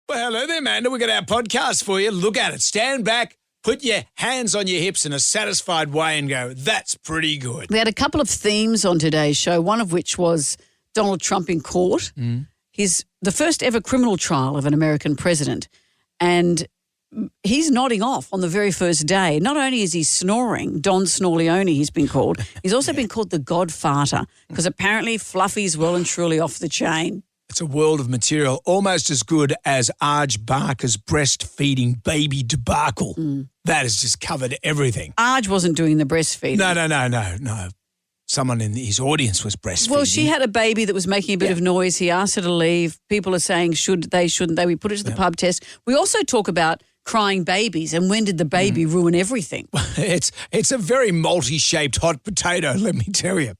Well, hello there, Amanda. We've got our podcast for you. Look at it. Stand back, put your hands on your hips in a satisfied way and go, that's pretty good. We had a couple of themes on today's show, one of which was Donald Trump in court. He's the first ever criminal trial of an American president, and he's nodding off on the very first day. Not only is he snoring, Don Snorleone he's been called, he's also been called the Godfarter because apparently Fluffy's well and truly off the chain. It's a world of material almost as good as Arj Barker's breastfeeding baby debacle. That has just covered everything. Arj wasn't doing the breastfeeding. No. Someone in his audience was breastfeeding. Well, she had a baby that was making a bit of noise. He asked her to leave. People are saying should they, shouldn't they. We put it to the pub test. We also talk about crying babies and when did the baby ruin everything. It's a very multi-shaped hot potato, let me tell you.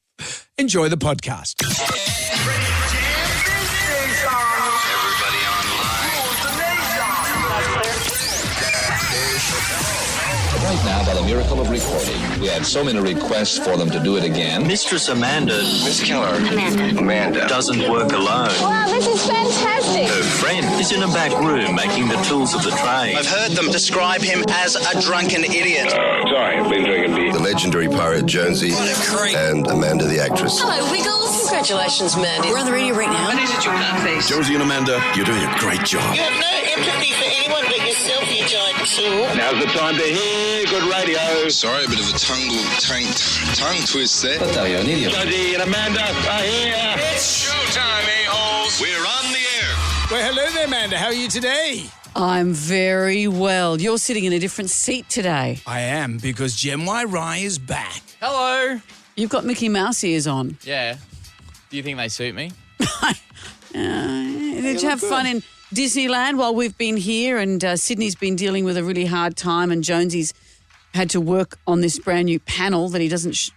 Enjoy the podcast. Right now, by the miracle of recording, we had so many requests for them to do it again. Mistress Amanda. Miss Keller. Amanda. Doesn't work alone. Wow, this is fantastic. Her friend is in a back room making the tools of the trade. I've heard them describe him as a drunken idiot. Sorry, I've been drinking beer. The legendary pirate Jonesy and Amanda the actress. Hello, Wiggles. Congratulations, Mandy. We're on the radio right now. What is it, you nutface? Jonesy and Amanda, you're doing a great job. You have no empathy for anyone but yourself, you giant tool. Now's the time to hear good radio. Sorry, a bit of a tongue twist there. I'll tell you, an idiot. Jodie and Amanda are here. It's showtime, a-holes. We're on the air. Well, hello there, Amanda. How are you today? I'm very well. You're sitting in a different seat today. I am, because Gem Y Rye is back. Hello. You've got Mickey Mouse ears on. Yeah. Do you think they suit me? Did you have fun in Disneyland while we've been here? And Sydney's been dealing with a really hard time, and Jonesy's had to work on this brand new panel that he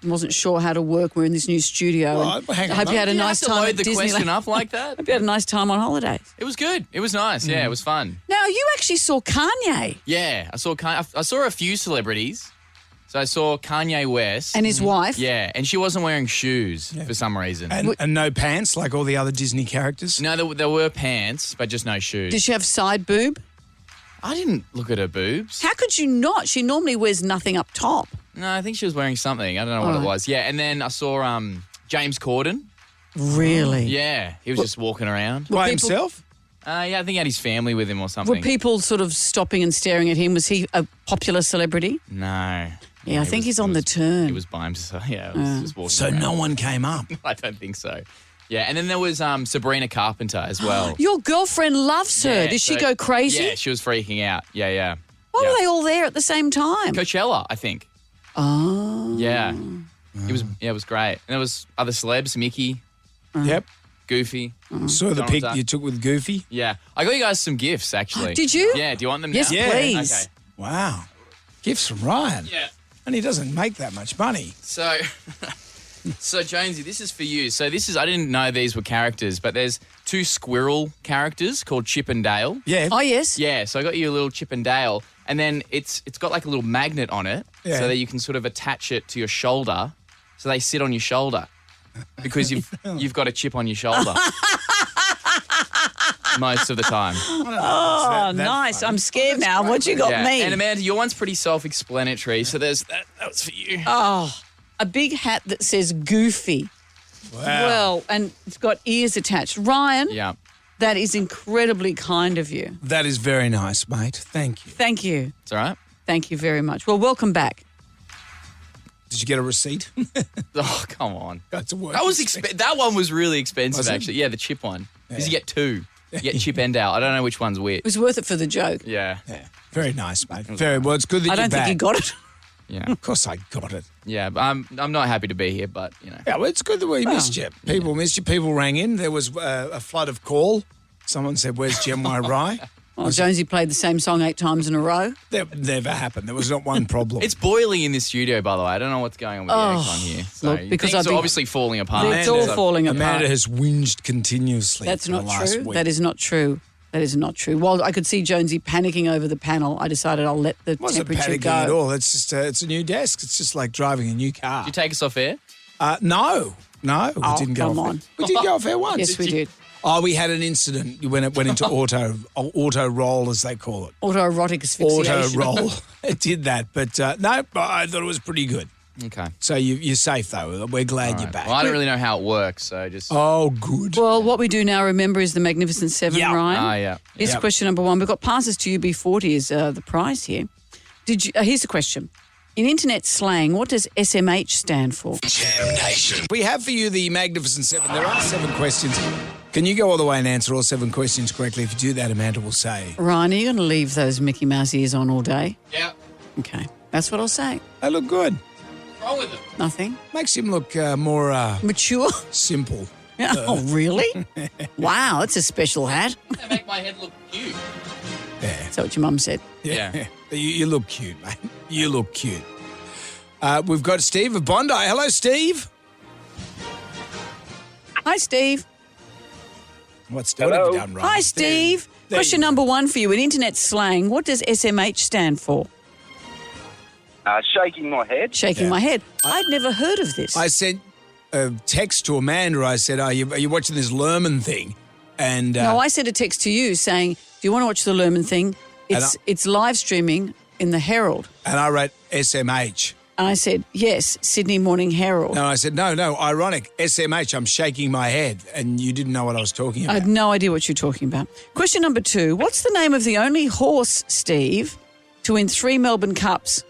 wasn't sure how to work. We're in this new studio. Well, hang on. I hope you had a nice time at Load the question Disneyland. up like that. Hope you had a nice time on holidays. It was good. It was nice. Yeah, it was fun. Now, you actually saw Kanye Yeah, I saw a few celebrities. So I saw Kanye West. and his wife. Yeah, and she wasn't wearing shoes for some reason. And no pants like all the other Disney characters? No, there were pants, but just no shoes. Did she have side boob? I didn't look at her boobs. How could you not? She normally wears nothing up top. No, I think she was wearing something. I don't know what it was. Yeah, and then I saw James Corden. Really? Yeah, he was just walking around. By people- himself? Yeah, I think he had his family with him or something. Were people sort of stopping and staring at him? Was he a popular celebrity? No. Yeah, I think he's on the turn. He was by himself. Yeah, he was just walking So around. no one came up. I don't think so. Yeah, and then there was Sabrina Carpenter as well. Your girlfriend loves her. Yeah, Did she so- go crazy? Yeah, she was freaking out. Yeah. Why yeah. were they all there at the same time? Coachella, I think. Oh. Yeah. It was great. And there was other celebs, Mickey, Yep. Goofy. Saw the Donald pic Duck. you took with Goofy. Yeah. I got you guys some gifts, actually. Did you? Yeah. Do you want them Yes, now? Yeah. please. Okay. Wow. Gifts from Ryan. Yeah. And he doesn't make that much money. So, Jonesy, this is for you. So I didn't know these were characters, but there's two squirrel characters called Chip and Dale. Yeah. Oh, yes. Yeah, so I got you a little Chip and Dale, and then it's got like a little magnet on it, Yeah. so that you can sort of attach it to your shoulder, so they sit on your shoulder, because you've got a chip on your shoulder most of the time. Oh, nice. I'm scared now. What you got Yeah. me? And Amanda, your one's pretty self-explanatory, so there's that. That was for you. Oh, a big hat that says Goofy. Wow. Well, and it's got ears attached. Ryan, Yeah. that is incredibly kind of you. That is very nice, mate. Thank you. Thank you. It's all right. Thank you very much. Well, welcome back. Did you get a receipt? Oh, come on. That's a word. That was that one was really expensive, Was it? actually. Yeah, the chip one. Because Yeah. you get two. You get Chip and Dale. I don't know which one's which. It was worth it for the joke. Yeah. Yeah. Very nice, mate. Very well. It's good that I you're don't think back. you got it. Yeah. Of course I got it. Yeah, but I'm not happy to be here, but, you know. Yeah, well, it's good that we missed you. People missed you. People rang in. There was a flood of call. Someone said, where's Gem Y Rye? Well, Jonesy played the same song 8 times in a row. That never happened. There was not one problem. It's boiling in this studio, by the way. I don't know what's going on with the aircon here. So look, because things I've are been- obviously falling apart. It's all falling apart. Amanda has whinged continuously. That's for not the last true. week. That is not true. That is not true. While I could see Jonesy panicking over the panel, I decided I'll let the It wasn't temperature panicking go. at all. It's just it's a new desk. It's just like driving a new car. Did you take us off air? No, we Oh, didn't go come off on. air. We did go off air once. Yes, we did. Oh, we had an incident when it went into auto roll, as they call it. Autoerotic asphyxiation. Auto roll. It did that, but no, I thought it was pretty good. Okay. So you're safe, though. We're glad you're back. Well, I don't really know how it works, so just... Oh, good. Well, what we do now, remember, is the Magnificent Seven, Yeah. Ryan. Oh, yeah. Here's question number 1. We've got passes to UB40 is the prize here. Here's the question. In internet slang, what does SMH stand for? Jam Nation. We have for you the Magnificent Seven. There are 7 questions. Can you go all the way and answer all 7 questions correctly? If you do that, Amanda will say. Ryan, are you going to leave those Mickey Mouse ears on all day? Yeah. Okay. That's what I'll say. They look good. What's wrong with them? Nothing. Makes him look more Mature? simple. Oh, really? Wow, that's a special hat. They make my head look cute. Yeah. Is that what your mum said? Yeah. You look cute, mate. You look cute. We've got Steve of Bondi. Hello, Steve. Hi, Steve. What have you done right? Hi, Steve. There Question you go. number 1 for you. In internet slang, what does SMH stand for? Shaking my head. Shaking my head. I'd never heard of this. I sent a text to Amanda. I said, are you watching this Lerman thing? And No, I sent a text to you saying, do you want to watch the Lerman thing? It's live streaming in the Herald. And I wrote SMH. And I said, yes, Sydney Morning Herald. No, I said, no, ironic. SMH, I'm shaking my head. And you didn't know what I was talking I about. had no idea what you're talking about. Question number 2. What's the name of the only horse, Steve, to win 3 Melbourne Cups?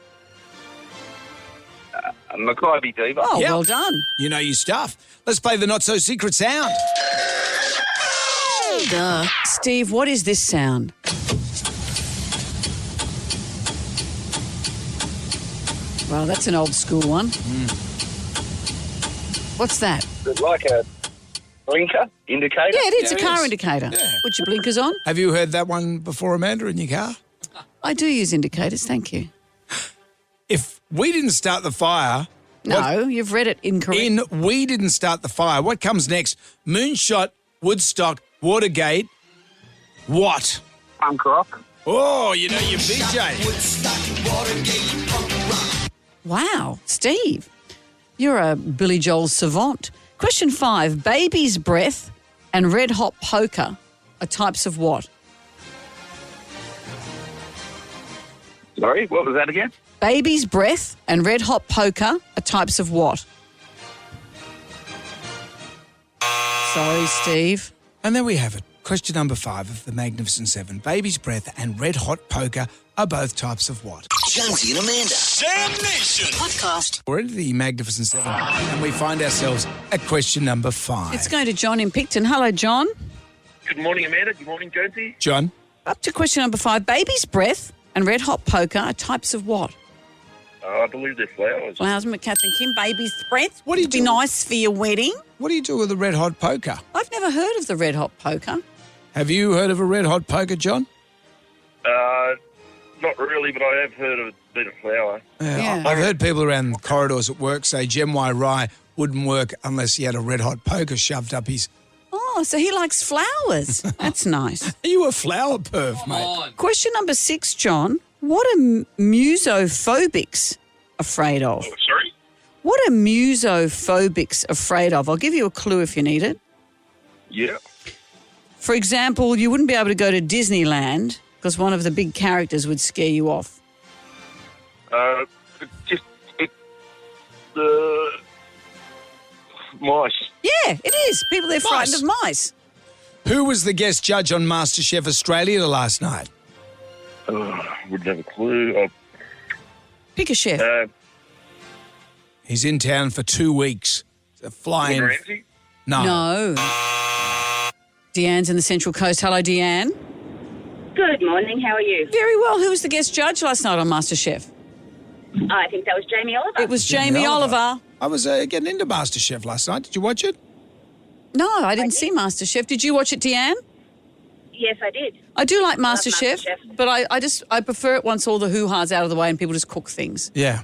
Mackay Diva. Oh, Yep. well done. You know your stuff. Let's play the not-so-secret sound. Duh. Steve, what is this sound? Well, that's an old school one. What's that? It's like a blinker indicator. Yeah, it is Yeah, a it car is. indicator. Yeah. Put your blinkers on. Have you heard that one before, Amanda, in your car? I do use indicators, thank you. If we didn't start the fire... No, you've read it incorrectly. We didn't start the fire. What comes next? Moonshot, Woodstock, Watergate. What? Punk rock. Oh, you know your BJ. Wow, Steve, you're a Billy Joel savant. Question 5. Baby's breath and red hot poker are types of what? Sorry, what was that again? Baby's breath and red hot poker are types of what? Sorry, Steve. And there we have it. Question number 5 of the Magnificent Seven. Baby's breath and red hot poker are both types of what? Jonesy and Amanda. Jam Nation. Podcast. We're into the Magnificent Seven and we find ourselves at question number 5. It's going to John in Picton. Hello, John. Good morning, Amanda. Good morning, Jonesy. John? Up to question number 5. Baby's breath and red hot poker are types of what? I believe they're flowers. Flowers, Kath and Kim. Baby's breath. What do you Be do? nice for your wedding. What do you do with the red hot poker? I've never heard of the red hot poker. Have you heard of a red hot poker, John? Not really, but I have heard of a bit of flower. Yeah. I've heard people around the corridors at work say Gem Y Rye wouldn't work unless he had a red hot poker shoved up his... Oh, so he likes flowers. That's nice. Are you a flower perv, mate? On. Question number 6, John. What are musophobics afraid of? Sorry? What are musophobics afraid of? I'll give you a clue if you need it. Yeah. For example, you wouldn't be able to go to Disneyland because one of the big characters would scare you off. The mice. Yeah, it is. People, they're frightened of mice. Who was the guest judge on MasterChef Australia last night? Wouldn't have a clue. Pick a chef. He's in town for 2 weeks. Flying. Gordon Ramsay? No. Deanne's in the Central Coast. Hello, Deanne. Good morning. How are you? Very well. Who was the guest judge last night on MasterChef? I think that was Jamie Oliver. It was Jamie Oliver. I was getting into MasterChef last night. Did you watch it? No, I didn't see MasterChef. Did you watch it, Deanne? Yes, I did. I do like love MasterChef, MasterChef. but I prefer it once all the hoo-ha's out of the way and people just cook things. Yeah.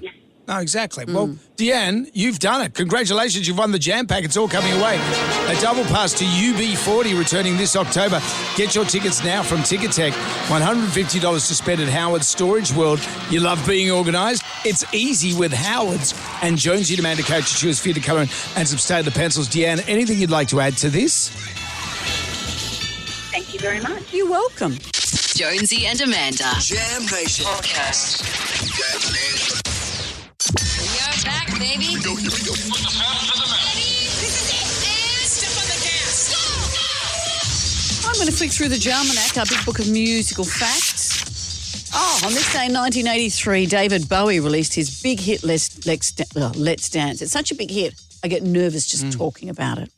No, exactly. Well, Deanne, you've done it. Congratulations. You've won the Jam Pack. It's all coming away. A double pass to UB40 returning this October. Get your tickets now from Ticketek. $150 to spend at Howard's Storage World. You love being organised? It's easy with Howard's. And Jonesy and Amanda Coach choose for you to come in and some state of the pencils. Deanne, anything you'd like to add to this? you very much. You're welcome. Jonesy and Amanda. Jam Nation. Podcast. We are back, baby. Here we go. Put the pedal to the metal. This is it. And step on the gas. Go. I'm going to flick through the Jalmanac, our big book of musical facts. Oh, on this day in 1983, David Bowie released his big hit, Let's Dance. It's such a big hit, I get nervous just talking about it.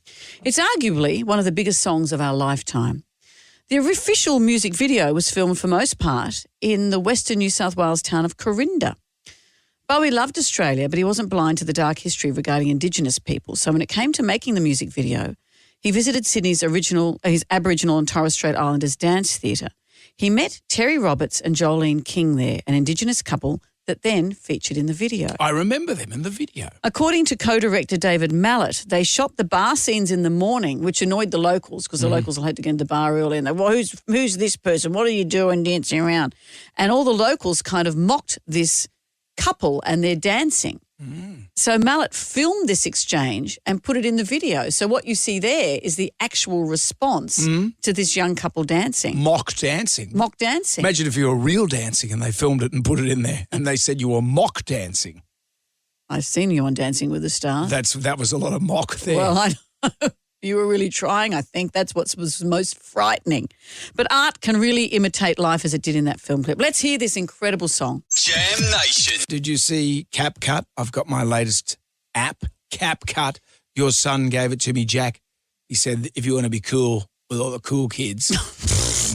It's arguably one of the biggest songs of our lifetime. The official music video was filmed for most part in the western New South Wales town of Corinda. Bowie loved Australia, but he wasn't blind to the dark history regarding Indigenous people. So when it came to making the music video, he visited Sydney's his Aboriginal and Torres Strait Islanders dance theatre. He met Terry Roberts and Jolene King there, an Indigenous couple that then featured in the video. I remember them in the video. According to co-director David Mallet, they shot the bar scenes in the morning, which annoyed the locals because the locals had to get into the bar early and they, well, who's this person? What are you doing dancing around? And all the locals kind of mocked this couple and their dancing. So Mallet filmed this exchange and put it in the video. So what you see there is the actual response to this young couple dancing. Mock dancing. Mock dancing. Imagine if you were real dancing and they filmed it and put it in there and they said you were mock dancing. I've seen you on Dancing with the Stars. That was a lot of mock there. Well, I know. You were really trying, I think. That's what was most frightening. But art can really imitate life as it did in that film clip. Let's hear this incredible song. Jam Nation. Did you see CapCut? I've got my latest app, CapCut. Your son gave it to me, Jack. He said, if you want to be cool with all the cool kids,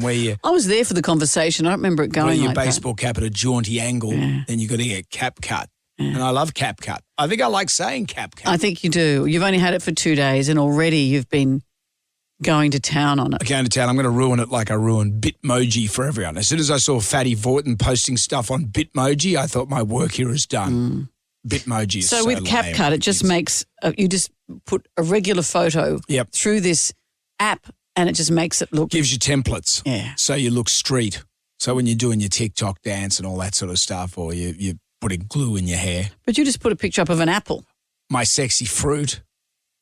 I was there for the conversation. I don't remember it going wear your like baseball cap at a jaunty angle, then you've got to get CapCut. And I love CapCut. I think I like saying CapCut. I think you do. You've only had it for 2 days and already you've been going to town on it. I'm going to town. I'm going to ruin it like I ruined Bitmoji for everyone. As soon as I saw Fatty Vorton posting stuff on Bitmoji, I thought my work here is done. Bitmoji is so with lame. CapCut, it just makes you just put a regular photo through this app and it just makes it look... Gives you templates. Yeah. So you look street. So when you're doing your TikTok dance and all that sort of stuff, or you're putting glue in your hair. But you just put a picture up of an apple. My sexy fruit.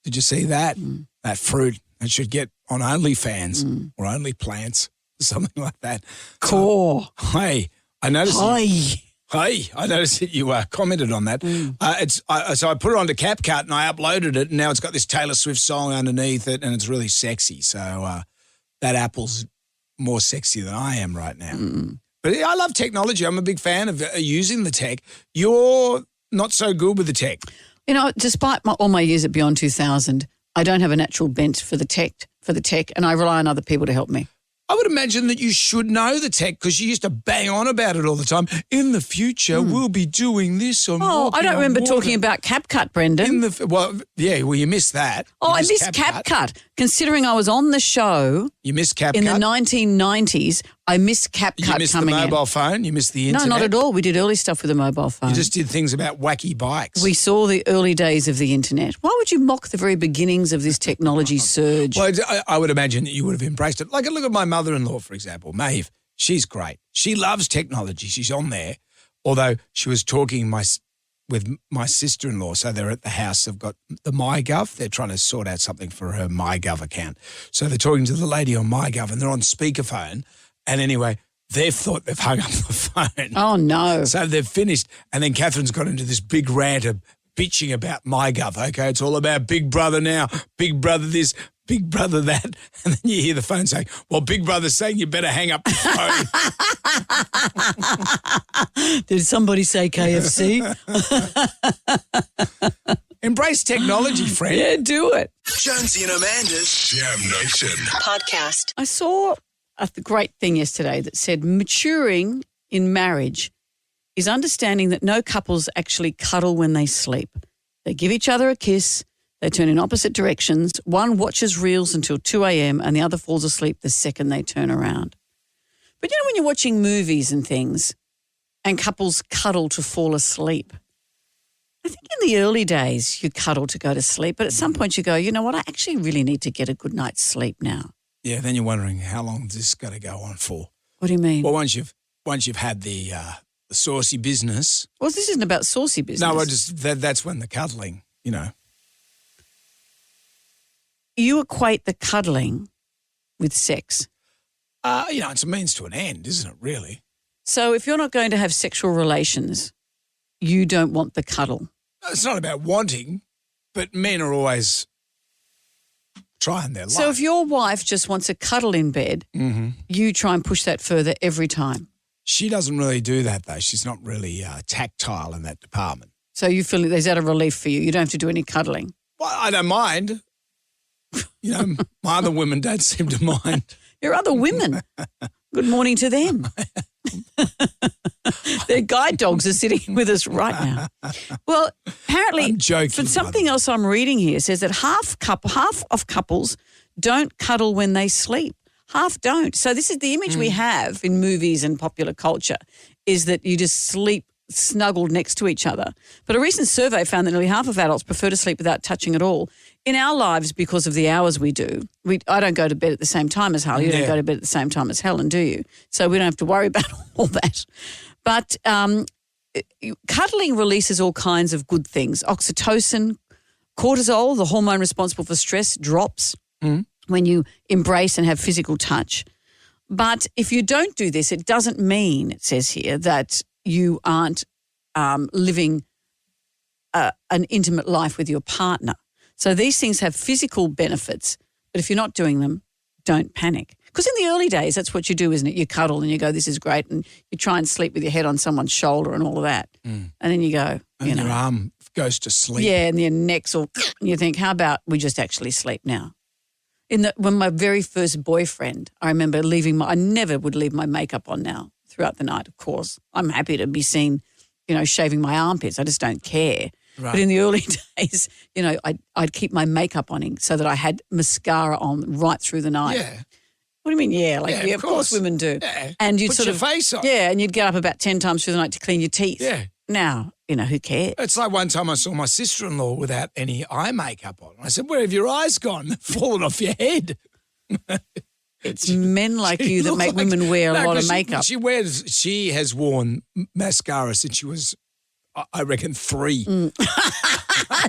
Did you see that? That fruit. It should get on OnlyFans or Only Plants, something like that. Cool. So, hey, I noticed. I noticed that you commented on that. So I put it onto CapCut and I uploaded it, and now it's got this Taylor Swift song underneath it, and it's really sexy. So that apple's more sexy than I am right now. But I love technology. I'm a big fan of using the tech. You're not so good with the tech. You know, despite all my years at Beyond 2000, I don't have a natural bent for the tech, and I rely on other people to help me. I would imagine that you should know the tech because you used to bang on about it all the time. In the future, we'll be doing this. I don't remember talking about CapCut, Brendan. You missed that. I missed CapCut. Considering I was on the show. You missed CapCut? In the 1990s, I missed CapCut coming in. You missed the mobile phone? You missed the internet? No, not at all. We did early stuff with the mobile phone. You just did things about wacky bikes. We saw the early days of the internet. Why would you mock the very beginnings of this technology surge? Well, I would imagine that you would have embraced it. Like, look at my mother-in-law, for example, Maeve. She's great. She loves technology. She's on there. Although she was talking with my sister-in-law, so they're at the house. They've got the MyGov. They're trying to sort out something for her MyGov account. So they're talking to the lady on MyGov, and they're on speakerphone. And anyway, they've thought they've hung up the phone. Oh, no. So they've finished. And then Catherine's got into this big rant of bitching about MyGov. Okay, it's all about Big Brother now, Big Brother this, Big Brother that. And then you hear the phone saying, well, Big Brother's saying you better hang up the phone. Did somebody say KFC? Embrace technology, friend. Yeah, do it. Jonesy and Amanda's Jam Nation Podcast. I saw a great thing yesterday that said maturing in marriage is understanding that no couples actually cuddle when they sleep. They give each other a kiss, they turn in opposite directions, one watches reels until 2 a.m. and the other falls asleep the second they turn around. But you know when you're watching movies and things and couples cuddle to fall asleep, I think in the early days you cuddle to go to sleep, but at some point you go, you know what, I actually really need to get a good night's sleep now. Yeah, then you're wondering how long is this going to go on for? What do you mean? Well, once you've had the saucy business. Well, this isn't about saucy business. No, that's when the cuddling, you know. You equate the cuddling with sex. It's a means to an end, isn't it, really? So if you're not going to have sexual relations, you don't want the cuddle. It's not about wanting, but men are always trying their luck. So if your wife just wants a cuddle in bed, you try and push that further every time. She doesn't really do that, though. She's not really tactile in that department. So you feel is that a relief for you? You don't have to do any cuddling. Well, I don't mind. My other women don't seem to mind. Your other women. Good morning to them. Their guide dogs are sitting with us right now. Well, apparently, I'm joking, for something else I'm reading here, says that half of couples don't cuddle when they sleep. Half don't. So this is the image we have in movies and popular culture, is that you just sleep snuggled next to each other. But a recent survey found that nearly half of adults prefer to sleep without touching at all. In our lives, because of the hours we do, I don't go to bed at the same time as Hal. You don't go to bed at the same time as Helen, do you? So we don't have to worry about all that. But cuddling releases all kinds of good things. Oxytocin, cortisol, the hormone responsible for stress, drops when you embrace and have physical touch. But if you don't do this, it doesn't mean, it says here, that you aren't living an intimate life with your partner. So these things have physical benefits, but if you're not doing them, don't panic. Because in the early days, that's what you do, isn't it? You cuddle and you go, this is great, and you try and sleep with your head on someone's shoulder and all of that. And then you go, and your arm goes to sleep. Yeah, and your neck's all, and you think, how about we just actually sleep now? When my very first boyfriend, I remember I never would leave my makeup on now throughout the night, of course. I'm happy to be seen, shaving my armpits. I just don't care. Right. But in the early days, I'd keep my makeup on so that I had mascara on right through the night. Yeah. What do you mean, yeah? Of course women do. Yeah. And you'd Put your face on. Yeah, and you'd get up about 10 times through the night to clean your teeth. Yeah. Now, who cares? It's like one time I saw my sister-in-law without any eye makeup on. I said, where have your eyes gone? They've fallen off your head. It's men like you that make women wear a lot of makeup. She has worn mascara since she was, I reckon, 3.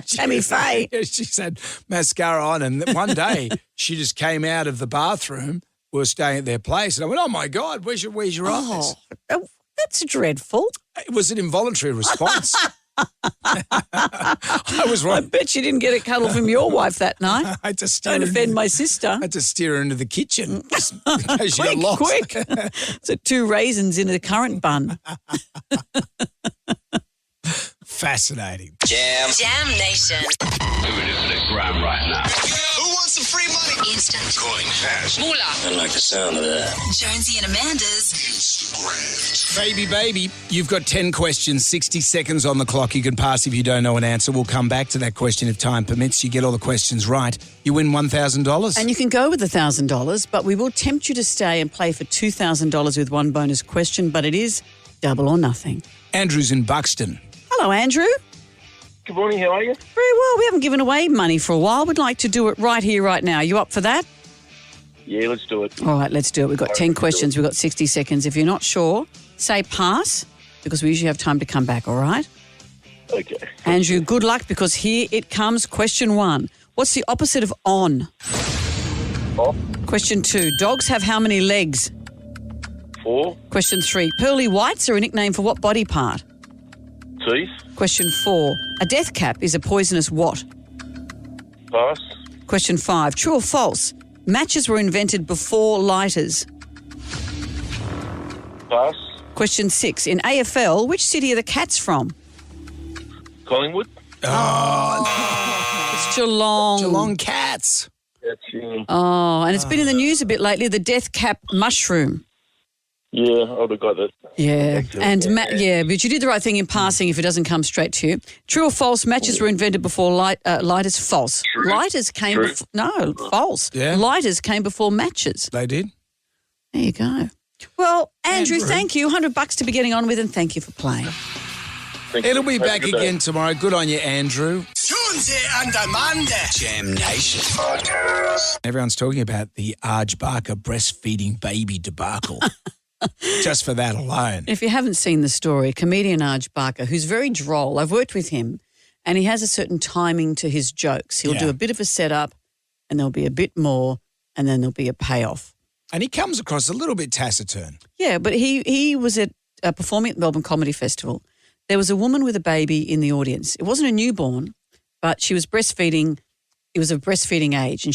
Tammy Faye. She's had mascara on, and one day she just came out of the bathroom. We were staying at their place, and I went, "Oh my God, where's your eyes?" Oh, that's dreadful. It was an involuntary response. I was right. I bet you didn't get a cuddle from your wife that night. I had to steer. Don't offend my sister. I had to steer her into the kitchen just in case she got lost. Quick. So 2 raisins in a currant bun. Fascinating. Jam Nation. Doing it for the gram right now. Who wants some free money? Instant. Going fast. Moolah. I like the sound of that. Jonesy and Amanda's Instagram. Baby, you've got 10 questions, 60 seconds on the clock. You can pass if you don't know an answer. We'll come back to that question if time permits. You get all the questions right, you win $1,000. And you can go with $1,000, but we will tempt you to stay and play for $2,000 with one bonus question, but it is double or nothing. Andrew's in Buxton. Hello, Andrew. Good morning, how are you? Very well. We haven't given away money for a while. We'd like to do it right here, right now. You up for that? Yeah, let's do it. All right, let's do it. We've got 10 questions. We've got 60 seconds. If you're not sure, say pass, because we usually have time to come back, all right? Okay. Andrew, good luck, because here it comes. Question 1. What's the opposite of on? Off. Question 2. Dogs have how many legs? 4. Question 3. Pearly whites are a nickname for what body part? Teeth. Question 4. A death cap is a poisonous what? Pass. Question 5. True or false? Matches were invented before lighters. Pass. Question 6. In AFL, which city are the Cats from? Collingwood. It's Geelong. Geelong Cats. That's Oh, and it's been in the news a bit lately, the death cap mushroom. Yeah, I would have got that. Yeah, and but you did the right thing in passing if it doesn't come straight to you. True or false? Matches were invented before lighters. False. True. Lighters came before. No, false. Yeah. Lighters came before matches. They did. There you go. Well, Andrew, thank you. $100 to be getting on with, and thank you for playing. It'll be back again tomorrow. Good on you, Andrew. Jonesy and Amanda. Jam Nation. Everyone's talking about the Arj Barker breastfeeding baby debacle. Just for that alone. If you haven't seen the story, comedian Arj Barker, who's very droll, I've worked with him, and he has a certain timing to his jokes. He'll do a bit of a setup, and there'll be a bit more, and then there'll be a payoff. And he comes across a little bit taciturn. Yeah, but he was performing at the Melbourne Comedy Festival. There was a woman with a baby in the audience. It wasn't a newborn, but she was breastfeeding. It was of breastfeeding age, and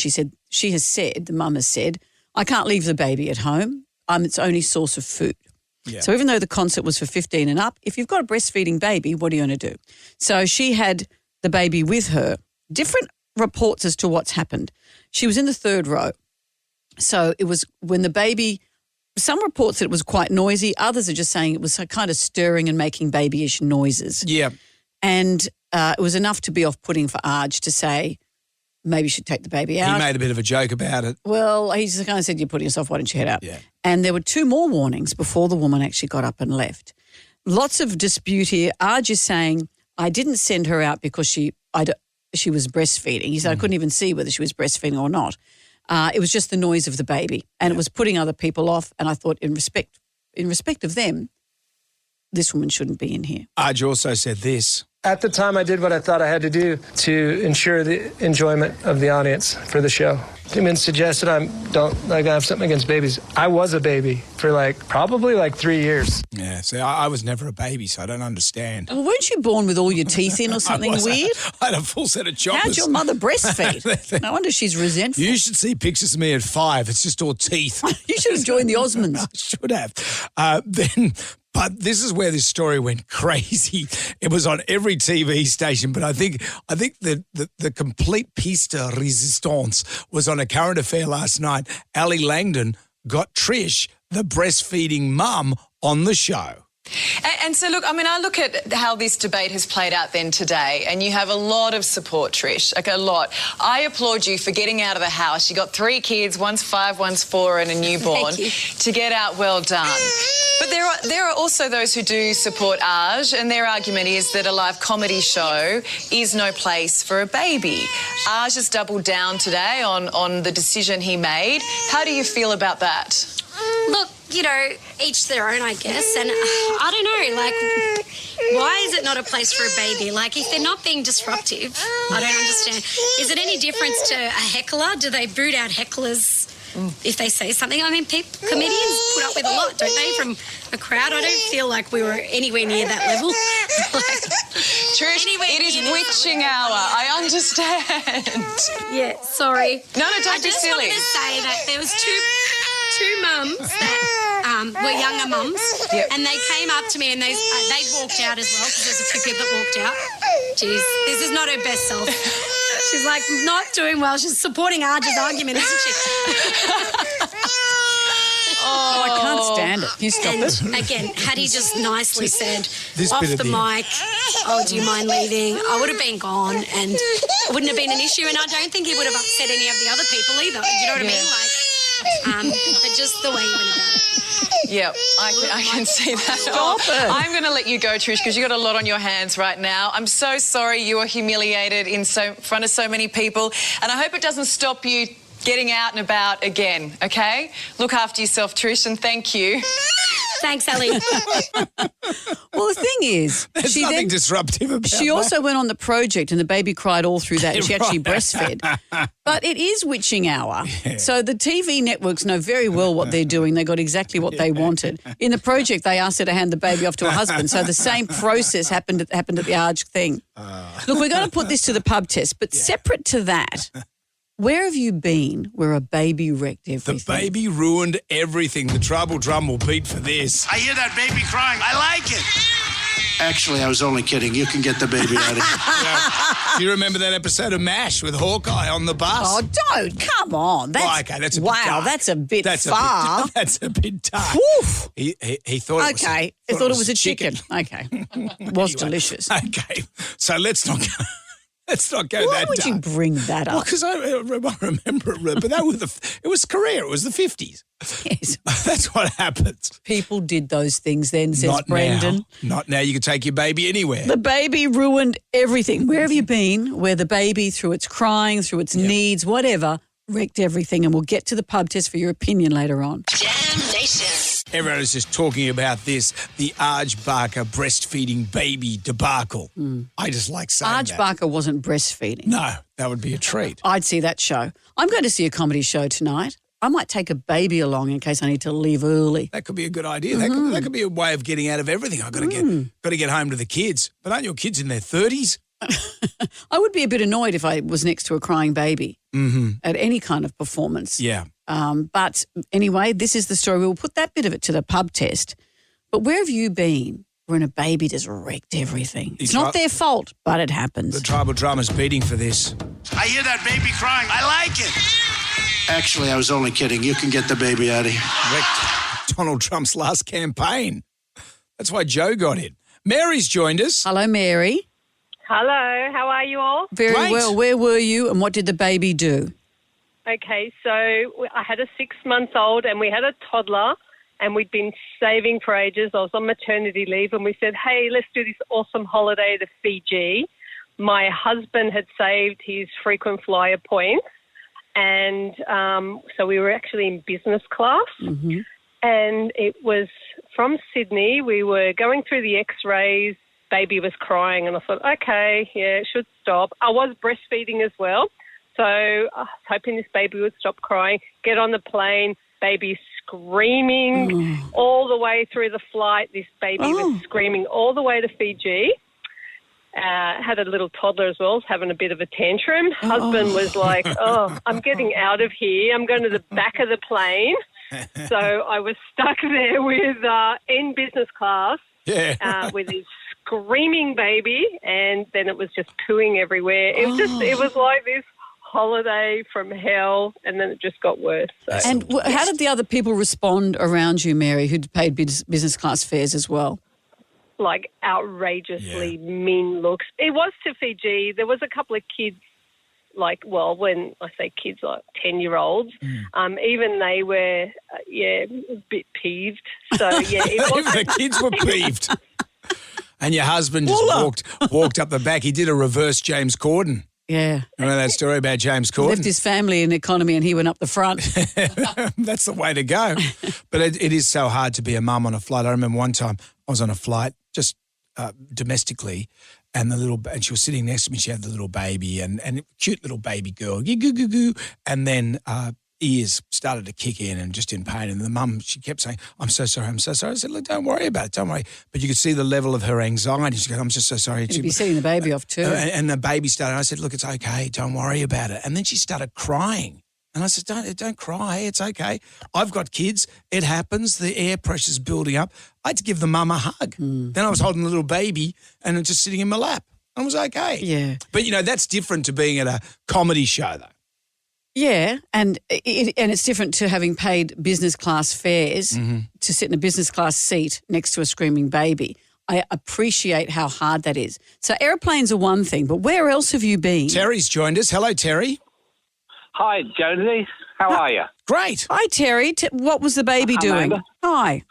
the mum has said, I can't leave the baby at home. I'm its only source of food. Yeah. So even though the concert was for 15 and up, if you've got a breastfeeding baby, what are you going to do? So she had the baby with her. Different reports as to what's happened. She was in the third row. So it was when the baby, some reports that it was quite noisy. Others are just saying it was kind of stirring and making babyish noises. Yeah. And it was enough to be off-putting for Arj to say, maybe you should take the baby out. He made a bit of a joke about it. Well, he just kind of said, you're putting yourself, why don't you head out? Yeah. And there were 2 more warnings before the woman actually got up and left. Lots of dispute here. Arj is saying, I didn't send her out because she was breastfeeding. He said, I couldn't even see whether she was breastfeeding or not. It was just the noise of the baby, and it was putting other people off. And I thought, in respect of them, this woman shouldn't be in here. Arj also said this. At the time, I did what I thought I had to do to ensure the enjoyment of the audience for the show. It been suggested I have something against babies. I was a baby for probably 3 years. Yeah, see, I was never a baby, so I don't understand. Well, weren't you born with all your teeth in or something weird? I had a full set of choppers. How'd your mother breastfeed? No wonder she's resentful. You should see pictures of me at 5. It's just all teeth. You should have joined the Osmonds. I should have. But this is where this story went crazy. It was on every TV station, but I think the complete piece de resistance was on A Current Affair last night. Ali Langdon got Trish, the breastfeeding mum, on the show. And so, look, I look at how this debate has played out then today, and you have a lot of support, Trish, a lot. I applaud you for getting out of the house. You got 3 kids, one's 5, one's 4 and a newborn. To get out, well done. But there are also those who do support Arj, and their argument is that a live comedy show is no place for a baby. Arj has doubled down today on the decision he made. How do you feel about that? Look, each their own, I guess. And I don't know, why is it not a place for a baby? If they're not being disruptive, I don't understand. Is it any difference to a heckler? Do they boot out hecklers if they say something? Comedians put up with a lot, don't they, from a crowd? I don't feel like we were anywhere near that level. Trish, it is witching hour. I understand. Yeah, sorry. No, don't be silly. I just wanted to say that there was two mums that were younger mums, and they came up to me and they'd walked out as well, because there's a few people that walked out. Jeez, this is not her best self. She's not doing well. She's supporting Arj's argument, isn't she? Oh, I can't stand it. You stop it. Again, had he just nicely said this off bit the mic, oh, do you mind leaving? I would have been gone, and it wouldn't have been an issue, and I don't think he would have upset any of the other people either. Do you know what I mean? But just the way you went about it. Yeah, I can see that. Stop it. I'm going to let you go, Trish, because you've got a lot on your hands right now. I'm so sorry you were humiliated in front of so many people, and I hope it doesn't stop you getting out and about again, okay? Look after yourself, Trish, and thank you. Thanks, Ellie. Well, the thing is, there's nothing disruptive about She also went on the project, and the baby cried all through that, and she actually breastfed. But it is witching hour. Yeah. So the TV networks know very well what they're doing. They got exactly what they wanted. In the project, they asked her to hand the baby off to her husband. So the same process happened at the Arj thing. Look, we're going to put this to the pub test, but separate to that, where have you been where a baby wrecked everything? The baby ruined everything. The treble drum will beat for this. I hear that baby crying. I like it. Actually, I was only kidding. You can get the baby out of here. Do you remember that episode of MASH with Hawkeye on the bus? Oh, don't. Come on. Okay, that's a bit dark. That's a bit far. That's a bit dark. Woof. He thought it was okay. He thought it was a chicken. Okay. It was delicious. Okay. So let's not go. Let's not go Why that would dark. you bring that up? Well, because I remember it, but it was Korea. It was the 50s. Yes. That's what happens. People did those things then, says Not Brendan. Now. Not now. You can take your baby anywhere. The baby ruined everything. Where have you been where the baby, through its crying, through its needs, whatever, wrecked everything? And we'll get to the pub test for your opinion later on. Jam Nation. Everyone is just talking about this, the Arj Barker breastfeeding baby debacle. I just like saying Arj that. Barker wasn't breastfeeding. No, that would be a treat. I'd see that show. I'm going to see a comedy show tonight. I might take a baby along in case I need to leave early. That could be a good idea. That could be a way of getting out of everything. I've got to get home to the kids. But aren't your kids in their 30s? I would be a bit annoyed if I was next to a crying baby at any kind of performance. Yeah. But anyway, this is the story. We'll put that bit of it to the pub test. But where have you been when a baby just wrecked everything? It's not their fault, but it happens. The tribal drama's beating for this. I hear that baby crying. I like it. Actually, I was only kidding. You can get the baby out of here. Wrecked Donald Trump's last campaign. That's why Joe got in. Mary's joined us. Hello, Mary. Hello, how are you all? Very Great. well. Where were you and what did the baby do? Okay, so I had a 6-month-old and we had a toddler and we'd been saving for ages. I was on maternity leave and we said, hey, let's do this awesome holiday to Fiji. My husband had saved his frequent flyer points and so we were actually in business class and it was from Sydney. We were going through the x-rays. Baby was crying and I thought, okay, yeah, it should stop. I was breastfeeding as well, so I was hoping this baby would stop crying. Get on the plane, baby screaming all the way through the flight. This baby was screaming all the way to Fiji. Had a little toddler as well, having a bit of a tantrum. Husband was like, I'm getting out of here. I'm going to the back of the plane. So I was stuck there with in business class with his screaming baby, and then it was just pooing everywhere. It was like this holiday from hell, and then it just got worse. So. And how did the other people respond around you, Mary, who'd paid business class fares as well? Like outrageously mean looks. It was to Fiji. There was a couple of kids, when I say kids, like 10-year-olds, even they were, a bit peeved. So, yeah, it was. Even the kids were peeved. And your husband just walked up the back. He did a reverse James Corden. Yeah. Remember that story about James Corden? Left his family in economy and he went up the front. That's the way to go. But it is so hard to be a mum on a flight. I remember one time I was on a flight just domestically and and she was sitting next to me. She had the little baby and cute little baby girl. And then ears started to kick in and just in pain. And the mum, she kept saying, I'm so sorry, I'm so sorry. I said, look, don't worry about it, don't worry. But you could see the level of her anxiety. She goes, I'm just so sorry. You'd be setting the baby off too. And the baby started, I said, look, it's okay, don't worry about it. And then she started crying. And I said, don't cry, it's okay. I've got kids, it happens, the air pressure's building up. I had to give the mum a hug. Then I was holding the little baby and it was just sitting in my lap. And it was okay. Yeah. But, that's different to being at a comedy show, though. Yeah, and it's different to having paid business class fares to sit in a business class seat next to a screaming baby. I appreciate how hard that is. So airplanes are one thing, but where else have you been? Terry's joined us. Hello, Terry. Hi, Jonesy. How are you? Great. Hi, Terry. What was the baby doing? Amanda. Hi.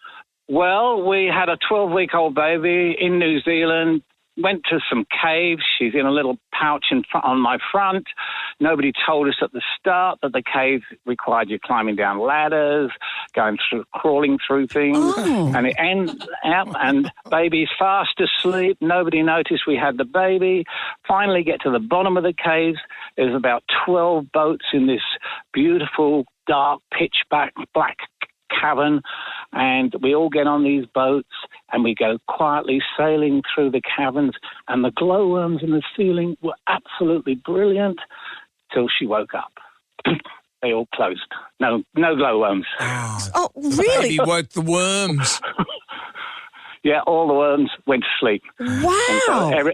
Well, we had a 12-week-old baby in New Zealand. Went to some caves. She's in a little pouch on my front. Nobody told us at the start that the cave required you climbing down ladders, crawling through things. And it ends out, and baby's fast asleep. Nobody noticed we had the baby. Finally get to the bottom of the caves. There's about 12 boats in this beautiful, dark, pitch-black cavern, and we all get on these boats and we go quietly sailing through the caverns, and the glowworms in the ceiling were absolutely brilliant till she woke up. They all closed. No glowworms. Oh, really? The baby woke the worms. Yeah, all the worms went to sleep. Wow.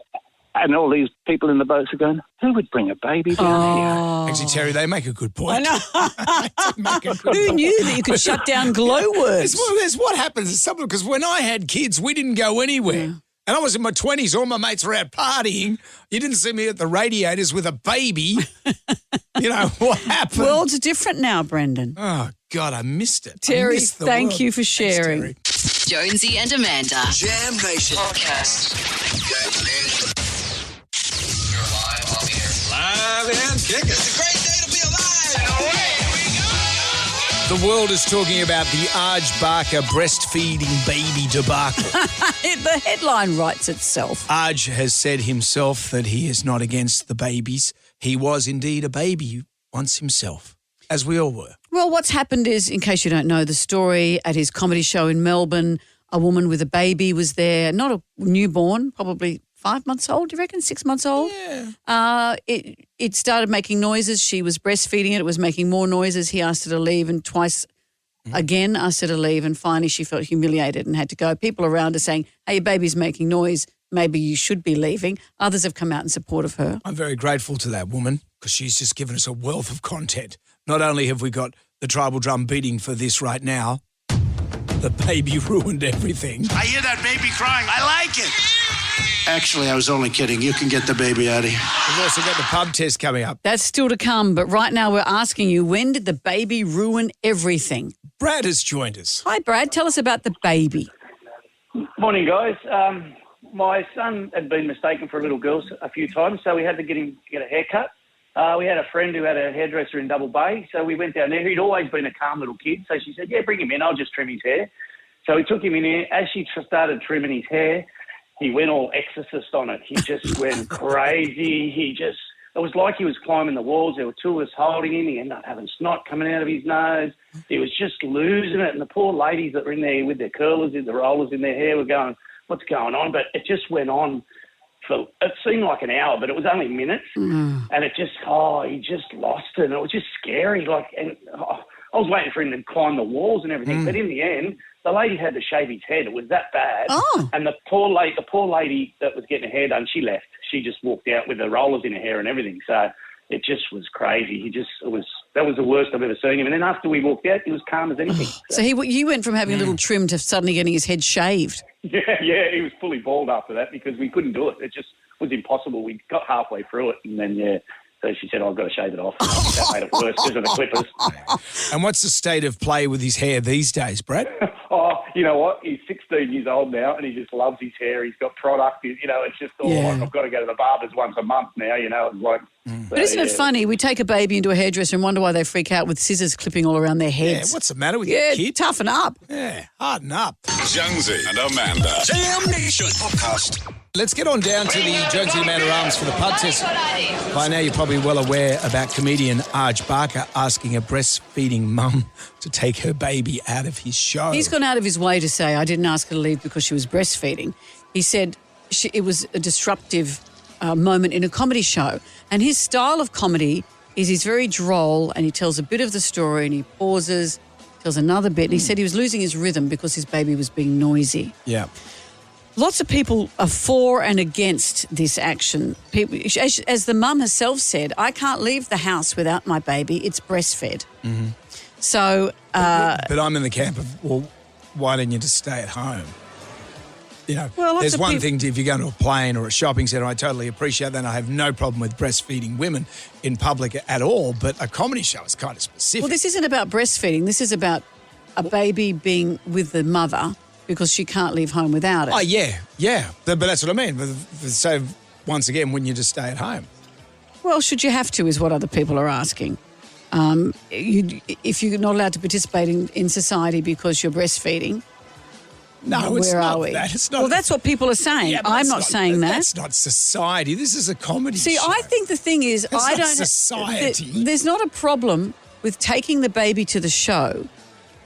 And all these people in the boats are going, who would bring a baby down here? Actually, Terry, they make a good point. I know. Who knew that you could shut down glowworms? It's what happens. Because when I had kids, we didn't go anywhere. Yeah. And I was in my 20s. All my mates were out partying. You didn't see me at the radiators with a baby. What happened? World's different now, Brendan. Oh, God, I missed it. Terry, thank you for sharing. Thanks, Jonesy and Amanda. Jam Nation Podcast. Live and kicking. It's a great day to be alive. And away we go. The world is talking about the Arj Barker breastfeeding baby debacle. The headline writes itself. Arj has said himself that he is not against the babies. He was indeed a baby once himself, as we all were. Well, what's happened is, in case you don't know the story, at his comedy show in Melbourne, a woman with a baby was there, not a newborn, probably 5 months old, do you reckon? 6 months old? Yeah. It started making noises. She was breastfeeding it. It was making more noises. He asked her to leave and twice again asked her to leave, and finally she felt humiliated and had to go. People around her saying, hey, your baby's making noise. Maybe you should be leaving. Others have come out in support of her. I'm very grateful to that woman because she's just given us a wealth of content. Not only have we got the tribal drum beating for this right now, the baby ruined everything. I hear that baby crying. I like it. Actually, I was only kidding. You can get the baby out of here. We've also got the pub test coming up. That's still to come, but right now we're asking you, when did the baby ruin everything? Brad has joined us. Hi, Brad. Tell us about the baby. Morning, guys. My son had been mistaken for a little girl a few times, so we had to get him get a haircut. We had a friend who had a hairdresser in Double Bay, so we went down there. He'd always been a calm little kid, so she said, yeah, bring him in. I'll just trim his hair. So we took him in here. As she started trimming his hair, he went all exorcist on it. He just went crazy. It was like he was climbing the walls. There were two of us holding him. He ended up having snot coming out of his nose. He was just losing it. And the poor ladies that were in there with their curlers, the rollers in their hair were going, what's going on? But it just went on for, it seemed like an hour, but it was only minutes. And it just, he just lost it. And it was just scary. I was waiting for him to climb the walls and everything. But in the end, the lady had to shave his head. It was that bad. And the poor lady that was getting her hair done, she left. She just walked out with the rollers in her hair and everything. So it just was crazy. That was the worst I've ever seen him. And then after we walked out, he was calm as anything. So you went from having a little trim to suddenly getting his head shaved. Yeah, he was fully bald after that because we couldn't do it. It just was impossible. We got halfway through it and then, so she said, I've got to shave it off. That made it worse because of the clippers. And what's the state of play with his hair these days, Brad? You know what? He's 16 years old now and he just loves his hair. He's got product. It's just all like I've got to go to the barber's once a month now, It's like... But isn't it funny? We take a baby into a hairdresser and wonder why they freak out with scissors clipping all around their heads. Yeah, what's the matter with you, kid? Toughen up. Yeah, harden up. Jonesy and Amanda. Jam Nation Podcast. Let's get on down to the Jonesy and Amanda Arms for the pub test. By now you're probably well aware about comedian Arj Barker asking a breastfeeding mum to take her baby out of his show. He's gone out of his way to say, I didn't ask her to leave because she was breastfeeding. He said it was a disruptive moment in a comedy show. And his style of comedy is he's very droll and he tells a bit of the story and he pauses, tells another bit. And he said he was losing his rhythm because his baby was being noisy. Yeah. Lots of people are for and against this action. People, as the mum herself said, I can't leave the house without my baby. It's breastfed. Mm-hmm. So... but I'm in the camp of, well, why didn't you just stay at home? There's one thing if you're going to a plane or a shopping centre, I totally appreciate that. I have no problem with breastfeeding women in public at all, but a comedy show is kind of specific. Well, this isn't about breastfeeding. This is about a baby being with the mother because she can't leave home without it. Oh, yeah. But that's what I mean. So, once again, wouldn't you just stay at home? Well, should you have to is what other people are asking. If you're not allowed to participate in society because you're breastfeeding... No, it's not that. It's not. Well, that's what people are saying. Yeah, I'm not saying that. That's not society. This is a comedy show. I think the thing is, That's not society. There's not a problem with taking the baby to the show.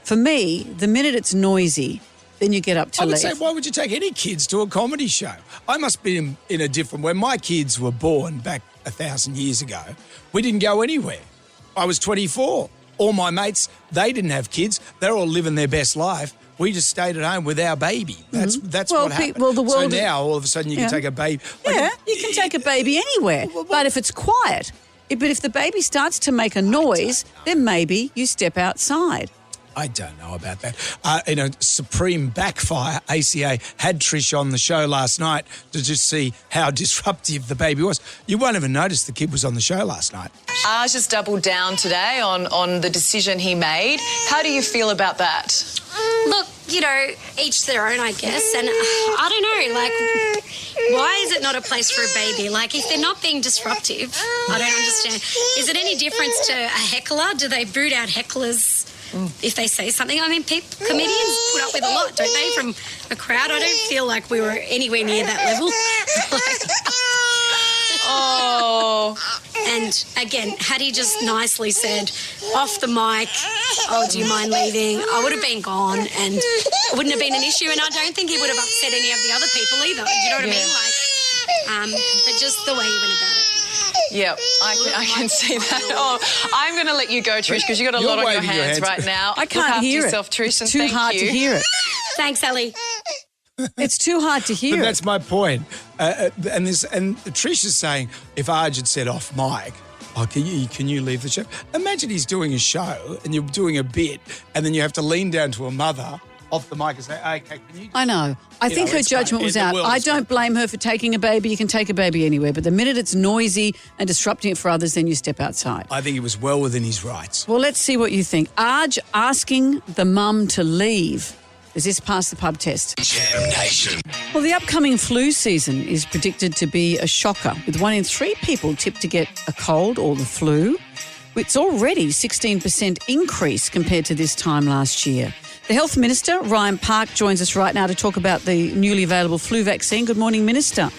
For me, the minute it's noisy, then you get up to leave. I would say, why would you take any kids to a comedy show? I must be in a different... When my kids were born back 1,000 years ago, we didn't go anywhere. I was 24. All my mates, they didn't have kids. They're all living their best life. We just stayed at home with our baby. That's what happened. So now, all of a sudden, you can take a baby. You can take a baby anywhere. But if it's quiet, but if the baby starts to make a noise, then maybe you step outside. I don't know about that. In a supreme backfire, ACA had Trish on the show last night to just see how disruptive the baby was. You won't even notice the kid was on the show last night. Arj has doubled down today on the decision he made. How do you feel about that? Look, each their own, I guess. And I don't know, why is it not a place for a baby? If they're not being disruptive, I don't understand. Is it any difference to a heckler? Do they boot out hecklers if they say something? I mean, comedians put up with a lot, don't they, from a crowd? I don't feel like we were anywhere near that level. And And again, had he just nicely said off the mic, "Oh, do you mind leaving?" I would have been gone, and it wouldn't have been an issue. And I don't think he would have upset any of the other people either. Do you know what I mean? But just the way he went about it. Yep, I can see that. Oh, I'm going to let you go, Trish, because you've got a lot on your hands right now. I can't hear yourself, it. Trish, It's and too hard to hear it. Thanks, Ellie. It's too hard to hear. But that's my point. And Trish is saying, if Arj had said off mic, "Oh, can you leave the show?" Imagine he's doing a show and you're doing a bit, and then you have to lean down to a mother off the mic and say, "Okay, can you?" I know. I think her judgment was out. I don't blame her for taking a baby. You can take a baby anywhere, but the minute it's noisy and disrupting it for others, then you step outside. I think he was well within his rights. Well, let's see what you think. Arj asking the mum to leave. Does this pass the pub test? Jam Nation. Well, the upcoming flu season is predicted to be a shocker, with 1 in 3 people tipped to get a cold or the flu. It's already 16% increase compared to this time last year. The Health Minister, Ryan Park, joins us right now to talk about the newly available flu vaccine. Good morning, Minister.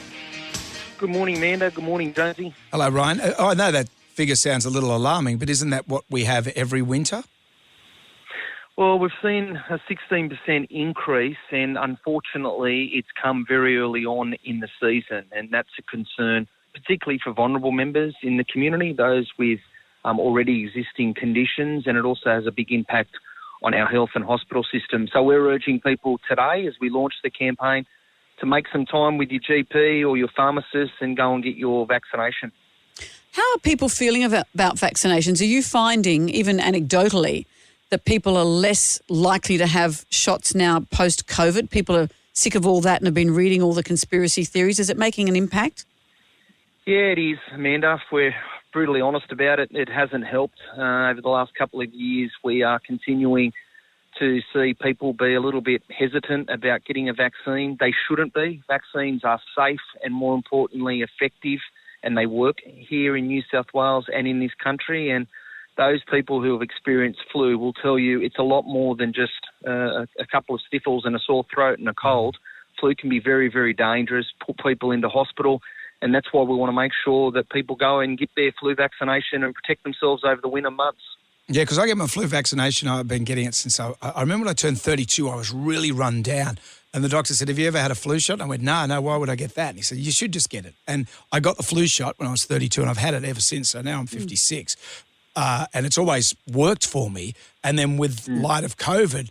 Good morning, Amanda. Good morning, Jonesy. Hello, Ryan. I know that figure sounds a little alarming, but isn't that what we have every winter? Well, we've seen a 16% increase, and unfortunately it's come very early on in the season, and that's a concern, particularly for vulnerable members in the community, those with already existing conditions, and it also has a big impact on our health and hospital system. So we're urging people today, as we launch the campaign, to make some time with your GP or your pharmacist and go and get your vaccination. How are people feeling about vaccinations? Are you finding, even anecdotally, that people are less likely to have shots now post-COVID? People are sick of all that and have been reading all the conspiracy theories. Is it making an impact? Yeah, it is, Amanda. If we're brutally honest about it, it hasn't helped. Over the last couple of years, we are continuing to see people be a little bit hesitant about getting a vaccine. They shouldn't be. Vaccines are safe and, more importantly, effective, and they work here in New South Wales and in this country. And those people who have experienced flu will tell you it's a lot more than just a couple of sniffles and a sore throat and a cold. Flu can be very, very dangerous, put people into hospital, and that's why we want to make sure that people go and get their flu vaccination and protect themselves over the winter months. Yeah, because I get my flu vaccination. I've been getting it since I remember when I turned 32, I was really run down. And the doctor said, "Have you ever had a flu shot?" And I went, no, why would I get that? And he said, "You should just get it." And I got the flu shot when I was 32, and I've had it ever since. So now I'm 56. And it's always worked for me. And then with light of COVID,